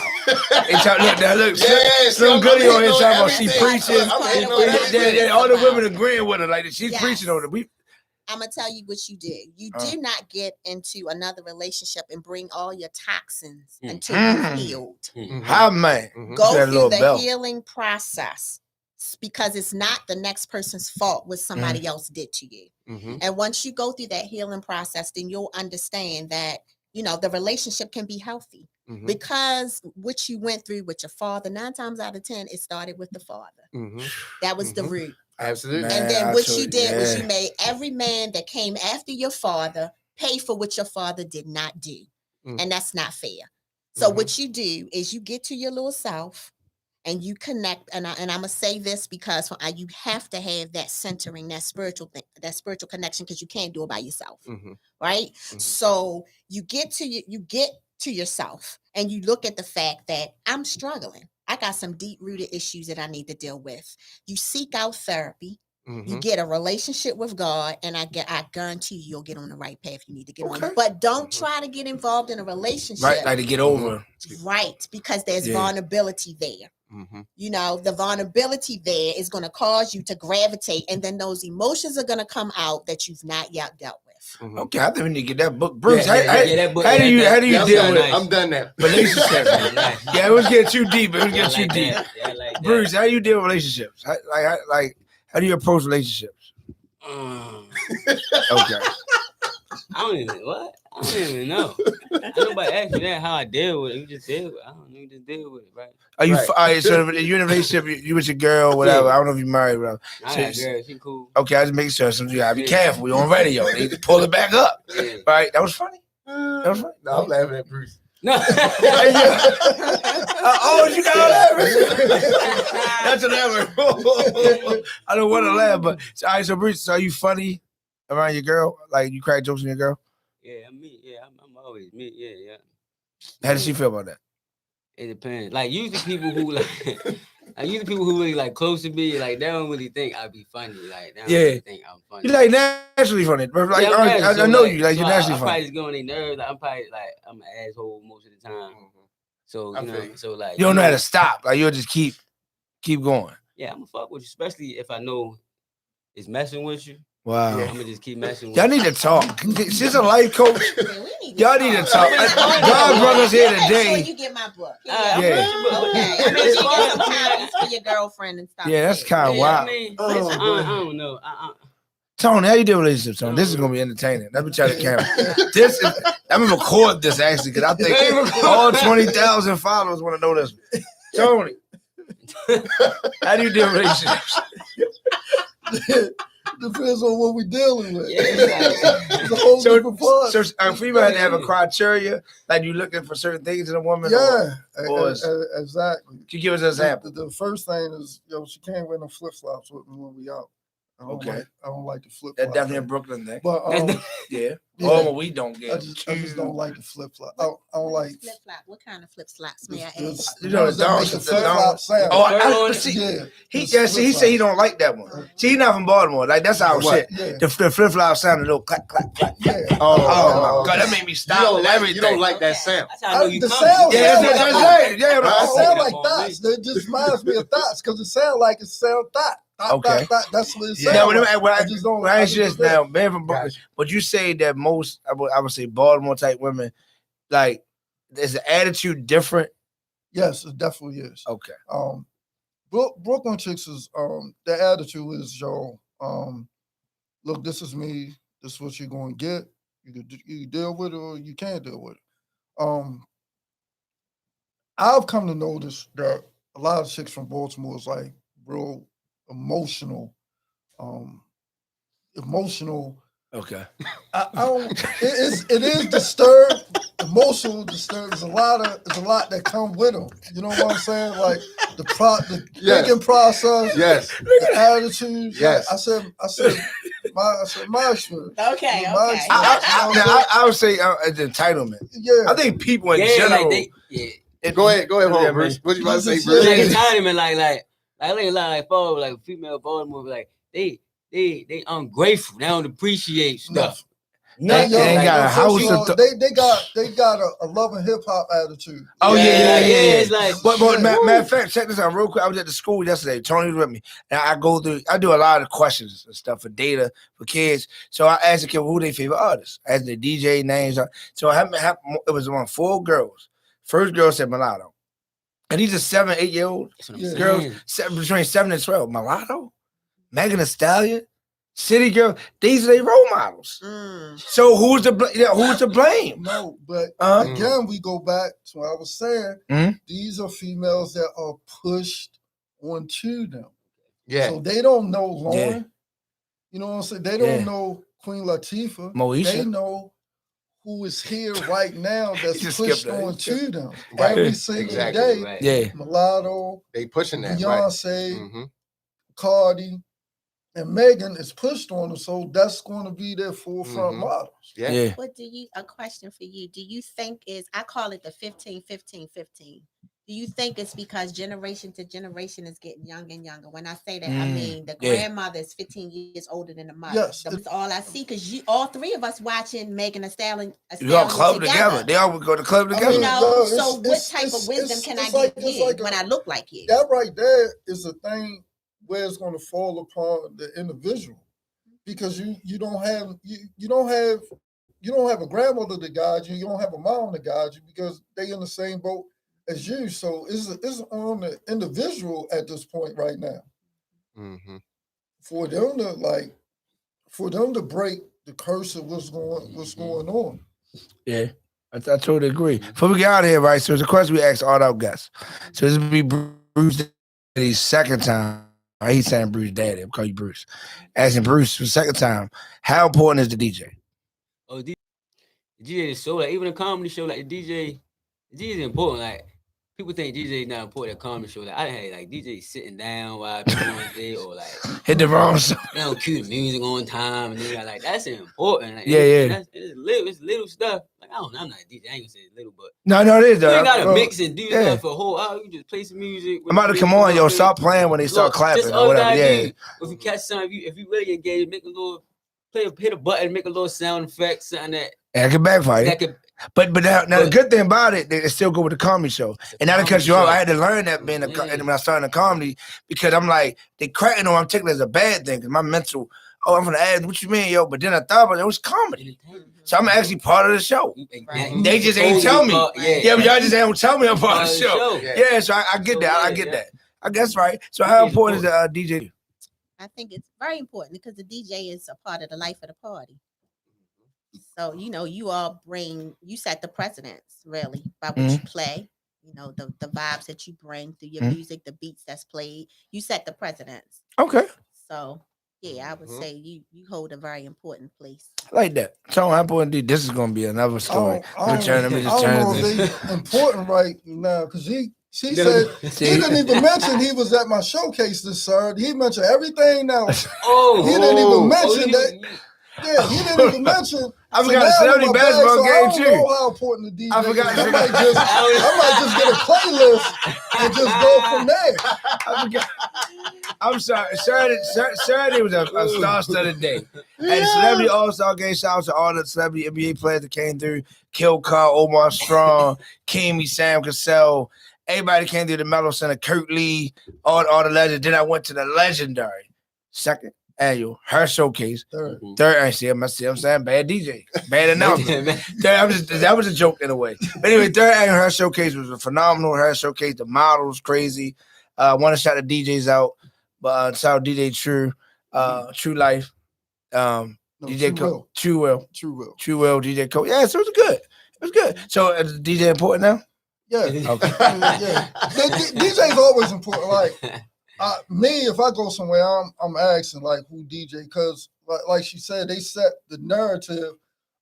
Some goodie on here talking about she preaching. All the women agreeing with her, like she's preaching on it. I'm gonna tell you what you do. You do not get into another relationship and bring all your toxins until you're healed. How man? Go through the healing process because it's not the next person's fault what somebody else did to you. And once you go through that healing process, then you'll understand that the relationship can be healthy because what you went through with your father, 9 times out of 10, it started with the father. That was the root. Absolutely. And then what you did was you made every man that came after your father pay for what your father did not do. And that's not fair. So what you do is you get to your little self and you connect. And I'm going to say this because you have to have that centering, that spiritual thing, that spiritual connection, because you can't do it by yourself. Right. So you get to yourself and you look at the fact that I'm struggling. I got some deep-rooted issues that I need to deal with. You seek out therapy. You get a relationship with God, and I guarantee you'll get on the right path you need to get on. But don't try to get involved in a relationship. Right, like to get over. Right, because there's vulnerability there. The vulnerability there is going to cause you to gravitate, and then those emotions are going to come out that you've not yet dealt with. Okay, I think we need to get that book. Bruce, how do you deal with it? I'm done now. Relationships. It was getting too deep. Bruce, how do you deal with relationships? How do you approach relationships? Okay. I don't even know. Nobody asked me that how I deal with it. We just deal with it. I don't know. We just deal with it, right? Are you so you in a relationship? You with your girl, whatever. I don't know if you married, whatever. I got a girl. She cool. Okay, I just make sure. So you gotta be careful. We on radio. They need to pull it back up. Right? That was funny. No, I'm laughing at Bruce. No. You got laughing. That's an ever. I don't want to laugh, but so Bruce, so are you funny around your girl? Like you crack jokes on your girl? Yeah, me. Yeah, I'm always me. Yeah. How does she feel about that? It depends. Like usually people who really like close to me, like they don't really think I'd be funny. Like they don't really think I'm funny. You like naturally funny, but like I know you like you're naturally I'm funny. probably just going on their nerves. Like, I'm probably like I'm an asshole most of the time. So so like you don't know how to stop. Like you'll just keep going. Yeah, I'm gonna fuck with you, especially if I know it's messing with you. Wow. I'm gonna just keep messing with y'all need to talk. She's a life coach. Y'all need to talk. God brought us here today. You get my book. Yeah. Okay. I mean, you get some copies for your girlfriend and stuff. Yeah, that's kind of wild. I mean, I don't know. Tony, how you deal with relationships, Tony? This is gonna be entertaining. Let me try the camera. I'm gonna record this actually because I think all 20,000 followers want to know this. Tony, how do you deal with relationships? Depends on what we're dealing with. It's a whole different part. So a female had to have a criteria, like you looking for certain things in a woman. Yeah, exactly. Can you give us an example? The first thing is, she can't wear no flip flops with me when we out. I don't like the flip. That's definitely a Brooklyn thing. But yeah. Oh, we don't get. I just don't like the flip flop. I don't like flip flop. What kind of flip flops may I ask? You know, the flip flop sound. Oh, he said he don't like that one. See, he's not from Baltimore. Like that's our shit. Yeah. The flip flop sound a little clack clack clack. Yeah. Oh my god, that made me stop. You don't like that sound. That's how I know you sound. Yeah, it sound like thoughts. It just reminds me of thoughts because it sounds like it sound thought. Okay, that's what it sounds like. I ask you this now, man from Brooklyn. Would you say that most, I would say Baltimore type women, like, is the attitude different? Yes, it definitely is. Okay. Brooklyn chicks is their attitude is, look, this is me. This is what you're gonna get. You can deal with it or you can't deal with it. I've come to notice that a lot of chicks from Baltimore is like real emotional. Okay. I don't. It is disturbed. Emotional disturbed. There's a lot that come with them. You know what I'm saying? Like the thinking process. Yes. The attitude. Yes. I said my experience. Okay. I would say the entitlement. Yeah. I think people in general. Go ahead, home, Bruce. What you about to say, Bruce? Like entitlement, like I think a lot like female Baltimore, like they ungrateful. They don't appreciate stuff. They ain't got a house. They got a loving hip hop attitude. Oh yeah. It's like, but matter of fact, check this out real quick. I was at the school yesterday. Tony was with me, and I do a lot of questions and stuff for data for kids. So I asked the kid who their favorite artists, asked the DJ names. So it was on 4 girls. First girl said Mulatto. And these are 7, 8-year-old girls, between 7 and 12. Mulatto, Megan Thee Stallion, City Girl. These are their role models. So who's to blame? No, but again, we go back to what I was saying. These are females that are pushed onto them. Yeah. So they don't know Lauren. Yeah. You know what I'm saying? They don't know Queen Latifah. Moesha. They know who is here right now that's pushed onto them every single day. Right. Yeah. Mulatto, they pushing that. Beyonce, Cardi, and Megan is pushed on them. So that's going to be their forefront models. Yeah. What a question for you. Do you think I call it the 15-15-15. Do you think it's because generation to generation is getting younger and younger? When I say that, I mean the grandmother is 15 years older than the mother. Yes. That's all I see because all 3 of us watching Megan Thee Stallion. You all club together. They all go to club together. So what type of wisdom can I give you when I look like you? That right there is a thing where it's going to fall upon the individual because you don't have a grandmother to guide you. You don't have a mom to guide you because they in the same boat as you. So it's on the individual at this point right now. For them to break the curse of what's going on. Yeah, I totally agree. Before we get out of here, right? So there's a question we asked all our guests. So this will be Bruce Daddy's second time. He's saying Bruce Daddy. I'll call you Bruce. Asking Bruce for the second time, how important is the DJ? Oh, the DJ is so, like, even a comedy show, like the DJ is important. Like, people think DJ is not important at a comedy show. Like, I had like DJ sitting down while people on stage or like hit the wrong song. They don't cue the music on time and they got like that's important. Like, it's little stuff. Like I'm not a DJ. I ain't gonna say it's little, but no, it is. You gotta mix and do stuff for a whole hour. You just play some music. I'm about to come on, yo. Stop playing when they start clapping or whatever. If you catch something, if you really engage, make a little hit a button, make a little sound effect, something that. And it can backfire. But now the good thing about it, they still go with the comedy show. And now to cut you off, I had to learn that when I started in comedy because I'm like, they cracking on, I'm taking it as a bad thing because my mental, I'm gonna ask, what you mean, yo? But then I thought about it was comedy. So I'm actually part of the show. Right. They just ain't tell me. But y'all just ain't tell me I'm part of the show. Yeah, so I get that. I get that. I guess right. So how important is the DJ? I think it's very important because the DJ is a part of the life of the party. So, you set the precedence really by what you play, the vibes that you bring through your music, the beats that's played, you set the precedence. Okay. So, yeah, I would say you hold a very important place. I like that. So important. This is going to be another story. I don't know if they important right now because she said he didn't even mention he was at my showcase this Saturday. He mentioned everything else. He didn't even mention that. Yeah, he didn't even mention. I forgot the celebrity basketball game too. I don't know how important the DJ I forgot. is. I might just get a playlist and just go from there. I forgot. I'm sorry. Saturday was a star-studded day. And Celebrity All-Star Game, shout out to all the celebrity NBA players that came through. Kill Carr, Omar Strong, Kimmy, Sam Cassell. Everybody came through the Mellow Center. Kurt Lee, all the legends. Then I went to the legendary second annual Her Showcase. Third. I see. I'm saying bad DJ, bad announcement. That was a joke in a way. But anyway, third annual Her Showcase was a phenomenal Her Showcase. The model was crazy. I want to shout the DJs out, but shout out DJ True, True Life, DJ True Will, DJ Cole. Yeah, so it was good. It was good. So is DJ important now? Yeah. Okay. Yeah. DJ's always important. Like. Me, if I go somewhere, I'm asking like who DJ, because like she said, they set the narrative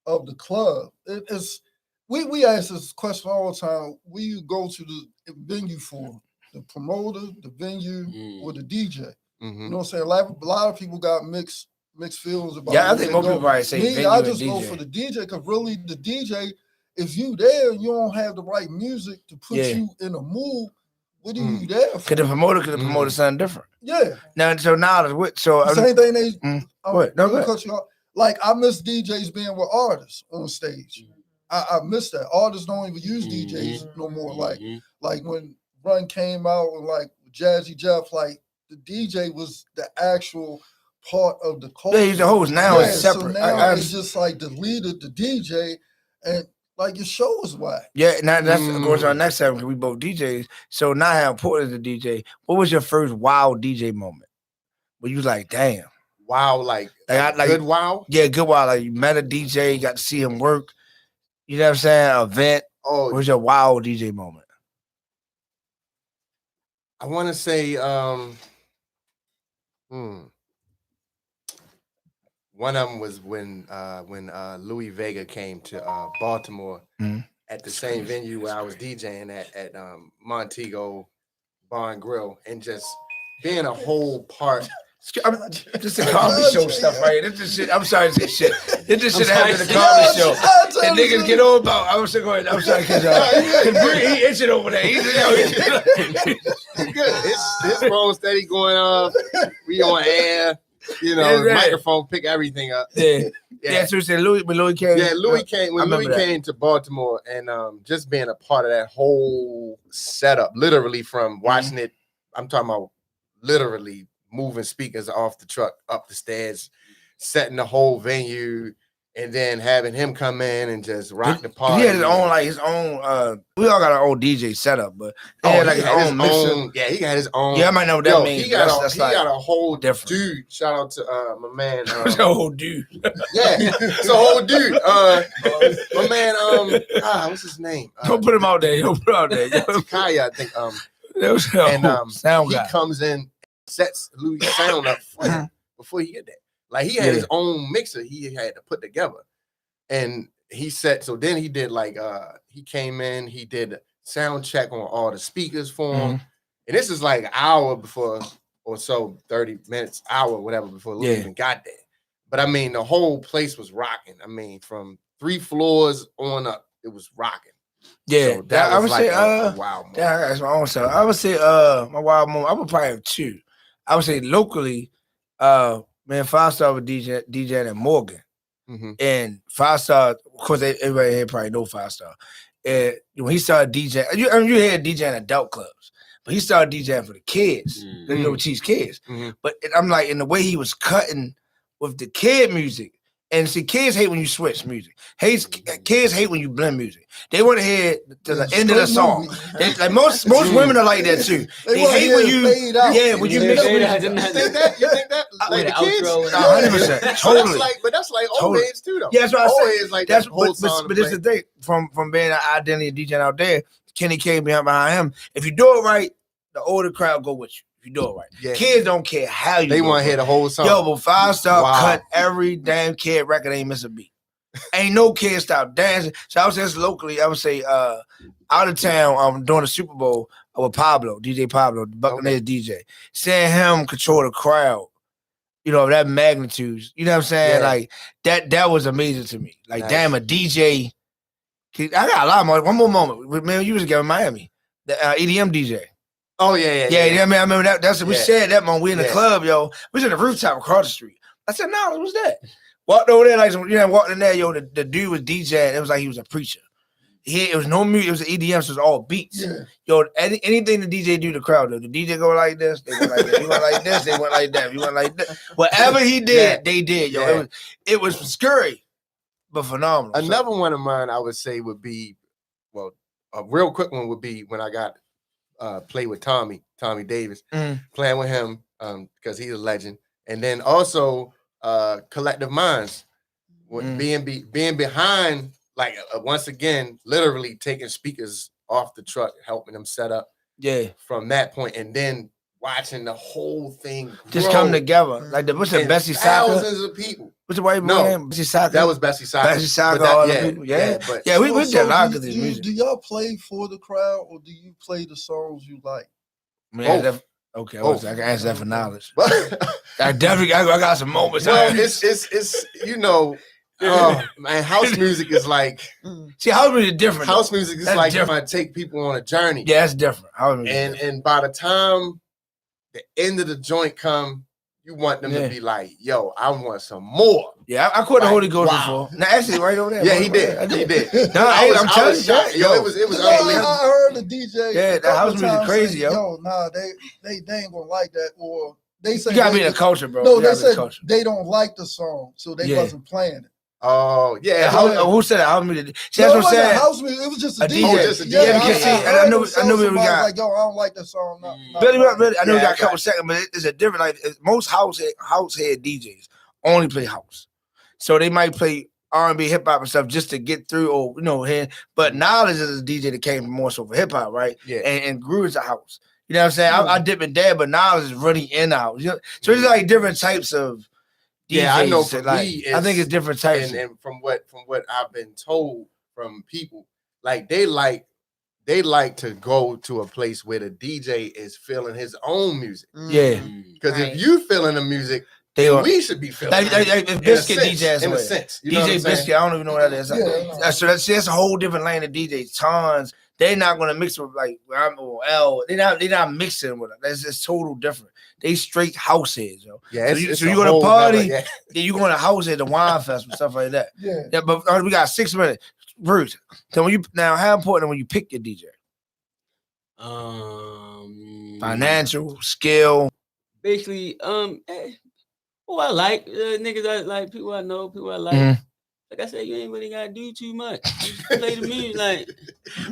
of the club. We ask this question all the time. Where you go to the venue for? The promoter, the venue, or the DJ? You know what I'm saying? A lot of people got mixed feelings about. Yeah, I think most people probably say venue. I just go for the DJ because really the DJ, if you there, you don't have the right music to put you in a mood. What are you there for? Because the promoter something different. Yeah. Now, so the same thing they. What? No, cut you off. Like I miss DJs being with artists on stage. I miss that. Artists don't even use DJs no more. Like when Run came out and like Jazzy Jeff, like the DJ was the actual part of the culture. Yeah, he's the host. Now it's separate. So now it's just like deleted the DJ and. Like your show is whack. Yeah, now that's going to our next segment because we both DJs. So now how important is the DJ? What was your first wow DJ moment? Where you was like, damn. Wow, like good wow? Yeah, good wow. Like you met a DJ, you got to see him work. You know what I'm saying? Event. What was your wow DJ moment? I want to say one of them was when Louis Vega came to Baltimore at the same venue where I was DJing at Montego Bar and Grill, and just being a whole part. This is a comedy show stuff, right? This is shit. I'm sorry to say shit. This is shit after the comedy show. And niggas get on about. I'm sorry to cut y'all. He itching over there. He's good. His phone steady going off. We on air. The microphone pick everything up. Yeah. So you said Louis came. Yeah, Louis came when Louis came to Baltimore, and just being a part of that whole setup, literally from watching it. I'm talking about literally moving speakers off the truck up the stairs, setting the whole venue, and then having him come in and just rock the party. He had his own. We all got our own DJ setup, but he had like his own mixer. Yeah, he got his own. Yeah, I might know what that means. He got a whole different dude. Shout out to my man. It's a whole dude. Yeah, it's a whole dude. My man. What's his name? Don't put him out there. Kaya, I think. Sound he guy comes in, sets Louis' sound up for him before he get there. Like he had his own mixer he had to put together, and he set. So then he did he came in, he did a sound check on all the speakers for him, and this is like an hour before or so, 30 minutes, hour, whatever before Louis even got there. But I mean, the whole place was rocking. I mean, from 3 floors on up, it was rocking. Yeah, so that I would like say a wow moment. Yeah, that's my own stuff. I would say my wild moment. I would probably have 2. I would say locally, man, 5 Star was DJing at Morgan. And 5 Star, of course, everybody here probably know 5 Star. And when he started DJing, you hear DJing adult clubs, but he started DJing for the kids, the little cheese kids. But I'm like, in the way he was cutting with the kid music, And see, kids hate when you switch music. Kids hate when you blend music. They want to hear to the end of the song. Like most women are like that too. They hate when you when you mix music. You think that? Like the kids? 100%. Totally. But that's like old heads too, though. Yeah, that's what I old said. heads like that's that whole but song. But it's the thing from being an identity DJ out there. Kenny came behind him. If you do it right, the older crowd go with you. You do it right. Yeah. Kids don't care how you. They want to hear the whole song. Yo, but 5 Star cut every damn kid record, ain't miss a beat. Ain't no kid stop dancing. So I was just locally, I would say out of town, during the Super Bowl with Pablo, DJ Pablo, the Buccaneers DJ. Seeing him control the crowd, you know, that magnitude. You know what I'm saying? Yeah. Like that was amazing to me. Like, damn, a DJ. I got a lot more. One more moment. Man, you was in Miami, the EDM DJ. Oh yeah. I remember that. That's we said that moment. We in the club, yo. We was in the rooftop across the street. I said, "No, what was that?" Walked over there, walked in there, yo. The dude was DJing. It was like he was a preacher. It was no music. It was EDM. So it was all beats. Yeah. Yo, anything the DJ do, the crowd do. The DJ go like this, they went like that. He went like this, they went like that. He went like that. Whatever he did, they did, yo. Yeah. It was scary, but phenomenal. Another one of mine, I would say, would be, well, a real quick one would be when I got. Play with Tommy Davis, playing with him because he's a legend, and then also Collective Minds, being behind, like once again, literally taking speakers off the truck, helping them set up. Yeah, from that point, and then watching the whole thing just come together. Like what's the Bessie Saka? Thousands of people. What's the white name? Bessie Saka. That was Bessie Saka. Bessie Saka. All the people. We did a lot of this music. Do y'all play for the crowd, or do you play the songs you like? Man, okay, I can answer that for knowledge. I definitely I got some moments. Well, it's you know. Oh man, house music is like. See, house music is different. House music is like if I take people on a journey. Yeah, it's different. House music and by the time the end of the joint come, you want them to be like, "Yo, I want some more." Yeah, I caught the Holy Ghost before. Now, actually, right over there. Yeah, he did. He did. No, I'm telling you, yo, it was unbelievable. I heard the DJ. Yeah, that house music crazy, yo. Nah, they ain't gonna like that, or they say you gotta be in the culture, bro. No, they said they don't like the song, so they wasn't playing it. Oh yeah, who said that? House music. See, that's what I'm saying. House music. It was just a DJ. Just a DJ. Yeah, because see, I know we got. Like, yo, I don't like that song. Really, I know we got a couple seconds, but it's a different. Like most house head DJs only play house, so they might play R&B, hip hop and stuff just to get through, or here. But Knowledge is a DJ that came more so for hip hop, right? Yeah, and grew as a house. You know what I'm saying? I dip in there, but Knowledge is really in the house. You know? So it's like different types of. DJs, yeah, I know. For me, I think it's different types. And from what I've been told from people, like they like to go to a place where the DJ is feeling his own music. Yeah, because if you feeling the music, we should be feeling. Like Biscuit DJ, in a sense, DJ Biscuit. I don't even know what that is. Yeah. So that's a whole different lane of DJs. Tons. They're not gonna mix with like L. They're not mixing with them. It's total different. They straight house heads, yo. Yeah, so you go to party, then you go to house head, the wine fest and stuff like that. Yeah, but we got 6 minutes. Bruce, so how important when you pick your DJ? Financial, skill. Basically, who I like, niggas I like, people I know, people I like. Mm-hmm. Like I said, you ain't really gotta do too much. You just play the music, like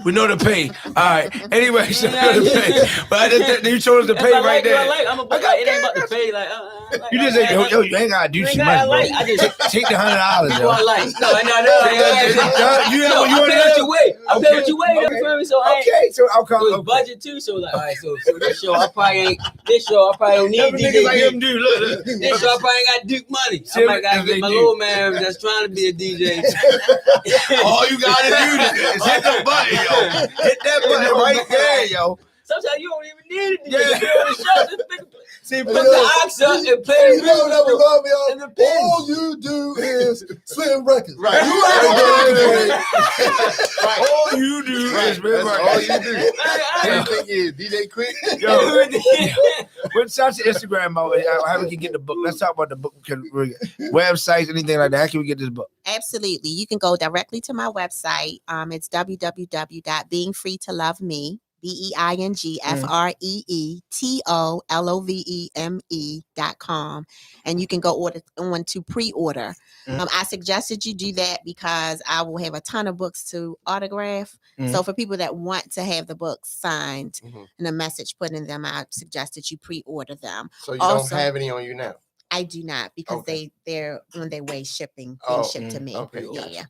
we know the pay. All right. Anyway, so we know the pay. But you told us the pay right there. I'm a it ain't about the pay. Like you just say, yo, you ain't gotta do too much, bro. I just take the $100, yo. I like. No. You pay what you weigh. I pay what you weigh. You feel me? So so I'll come. So budget too. So like, all right. So this show I probably don't need DJ. Like him do. Look. This show I probably ain't got Duke money. I might gotta get my little man that's trying to be a DJ. All you gotta do is hit the button, yo. Hit that button right there, yo. Sometimes you don't even need it. Yeah. Put the ox up and play the music. All you do is Slim Records. Right. All you do is Slim Records. All you do. Everything is DJ Quick. Yo. What's your Instagram out? How we can get the book? Let's talk about the book. Websites, anything like that. How can we get this book? Absolutely. You can go directly to my website. It's www.beingfreetoloveme. DEINGFREETOLOVEME.com, and you can go on to pre-order. I suggested you do that because I will have a ton of books to autograph. So for people that want to have the books signed and a message put in them, I suggest that you pre-order them. So you don't have any on you now? I do not, because they're on their way shipping, being shipped to me. Okay,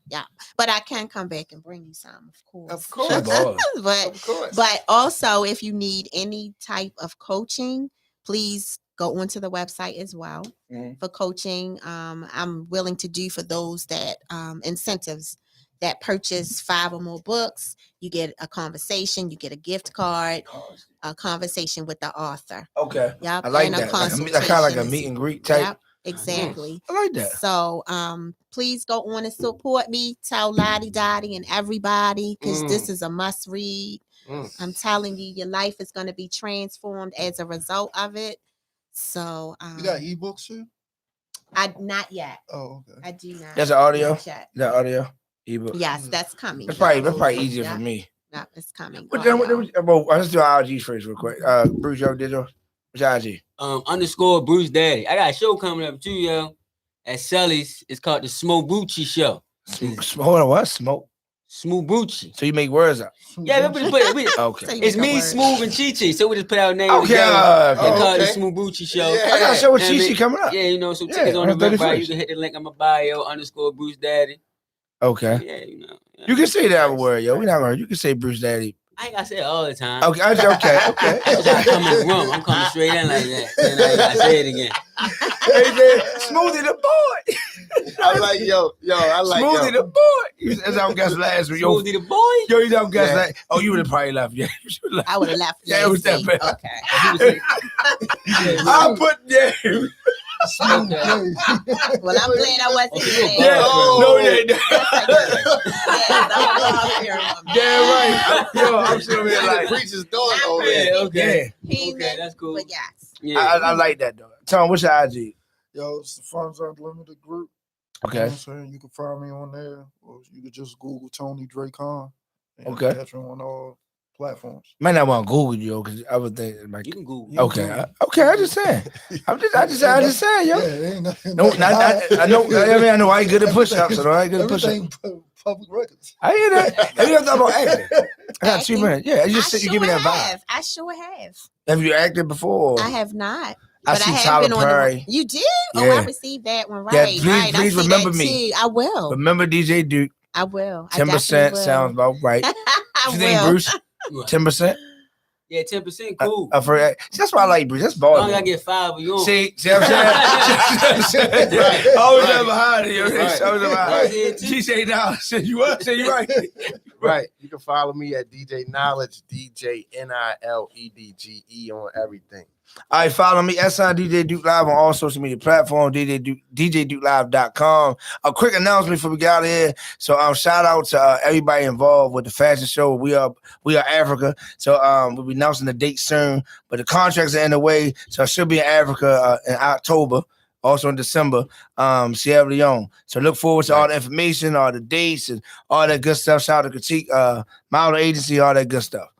yeah. But I can come back and bring you some, of course. Of course. But also, if you need any type of coaching, please go onto the website as well for coaching. I'm willing to do for those that incentives that purchase 5 or more books. You get a conversation, you get a gift card, a conversation with the author. Okay. Yep. I like and that. Kind of like a consultation. meet and greet type. Yep. Exactly. I like that. So please go on and support me. Tell Lottie Dottie and everybody, because this is a must read. I'm telling you, your life is going to be transformed as a result of it. So you got ebooks too? Not yet. Oh, okay. I do not. That's an audio. Not yet. The audio ebook. Yes, that's coming. That's probably easier for me. No, it's coming. Well, let's do our IGs first real quick. Bruce, yo, did you? What's your IG? _Bruce Daddy. I got a show coming up too, yo. At Sully's. It's called the Smoobucci Show. Hold on, what? Smoobucci. So you make words up? Yeah, we okay. It's me, Smooth, and Chi-Chi. So we just put our names together. They call it the Smoobucci Show. Yeah. I got a show with Chi-Chi coming up. Yeah, you know, so tickets on the website. You can hit the link on my bio, _Bruce Daddy. Okay. Yeah, you know. Yeah. You can say that word, yo. We're not gonna. You can say Bruce Daddy. I ain't gotta say it all the time. Okay. I come in the room. I'm coming straight in like that. Then I gotta say it again. Smoothie the boy. I like yo. I like Smoothie the boy. As I guessed last week. Smoothie the boy. Yo, you don't guess that. Oh, you would have probably left. Yeah, I would have left. Yeah, it was that bad. Okay. I put that. Well, I'm glad I wasn't there. Yeah. Yeah, right. Yo, I'm sitting here like preacher's daughter over there. Okay, that's cool. But yes. Yeah. I like that though. Tom, what's your IG? Yo, it's the Funds Unlimited group. Okay. You know what I'm saying? You can find me on there, or you could just Google Tony Dracon. Okay. Catch me on all platforms. Might not want to Google you because I would think like you can Google. Okay, I just saying. I just saying, yo. Yeah, ain't nothing. No, I know. I know I ain't good at push-ups, so I ain't good at push-ups. Public records. I hear that. Have you ever thought about acting? I got 2 minutes. Yeah, you just you give me that vibe. I sure have. Have you acted before? I have not. I see Tyler Perry. You did? Yeah. Oh, I received that one right. Yeah, please remember me. Too. I will. Remember DJ Duke. I will. 10% sounds about right. What you think, Bruce? 10%? Yeah, 10% cool. That's why I like Bruce. That's ball. I gotta get 5 of you. See what I'm saying? Always have behind it. Always behind it. She say now. Say you what? Say you right. Right. You can follow me at DJ Knowledge, DJNILEDGE on everything. All right, follow me, DJ Duke Live on all social media platforms, DJDukeLive.com. A quick announcement before we get out of here. So shout out to everybody involved with the fashion show. We are Africa. So we'll be announcing the date soon. But the contracts are in the way. So I should be in Africa in October. Also in December, Sierra Leone. So look forward to all the information, all the dates, and all that good stuff. Shout out to Critique, Model Agency, all that good stuff.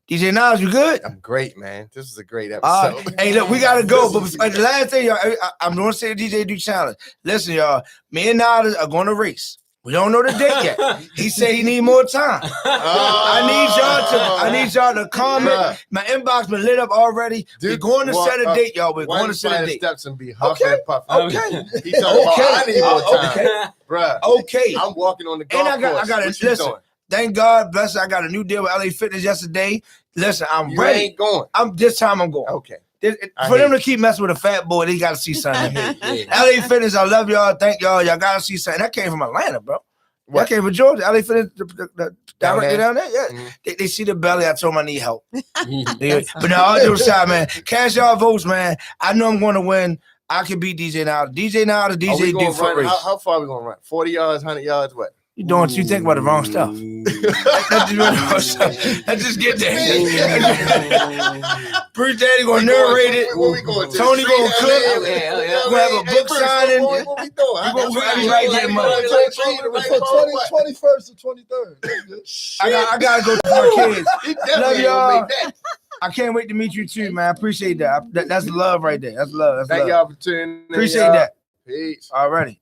DJ Nas, you good? I'm great, man. This is a great episode. Hey, look, we gotta go. But the last thing, y'all, I'm gonna say the DJ Duke challenge. Listen, y'all, me and Nas are gonna race. We don't know the date yet. He said he need more time. I need y'all to comment. My inbox been lit up already. We're going to set a date, y'all. We're going to set a date. Steps and be huffing and puffing. Okay. He talking about I need more time. Bruh. Okay. I'm walking on the golf course. I got to listen. Thank God, bless. I got a new deal with LA Fitness yesterday. Listen, I'm ready. Ain't going. This time I'm going. Okay. For them to keep messing with a fat boy, they got to see something. LA Fitness, I love y'all. Thank y'all. Y'all got to see something. That came from Atlanta, bro. That came from Georgia. LA Fitness, the director down there. Yeah. Mm-hmm. They see the belly. I told them I need help. But now, all jokes aside, man, cash y'all votes, man. I know I'm going to win. I can beat DJ Now. DJ Now, the DJ Duke foot race. How far are we going to run? 40 yards, 100 yards, what? You doing? You think about the wrong stuff. Let's just get there. Bruce Daddy gonna narrate it. Tony gonna cook. We're gonna have a book signing. We're gonna write that money. 21st or 23rd. I gotta go to my kids. Love y'all. I can't wait to meet you too, man. I appreciate that. That's love right there. That's love. That's Thank love. y'all for tuning in. Appreciate that. Peace. Alrighty.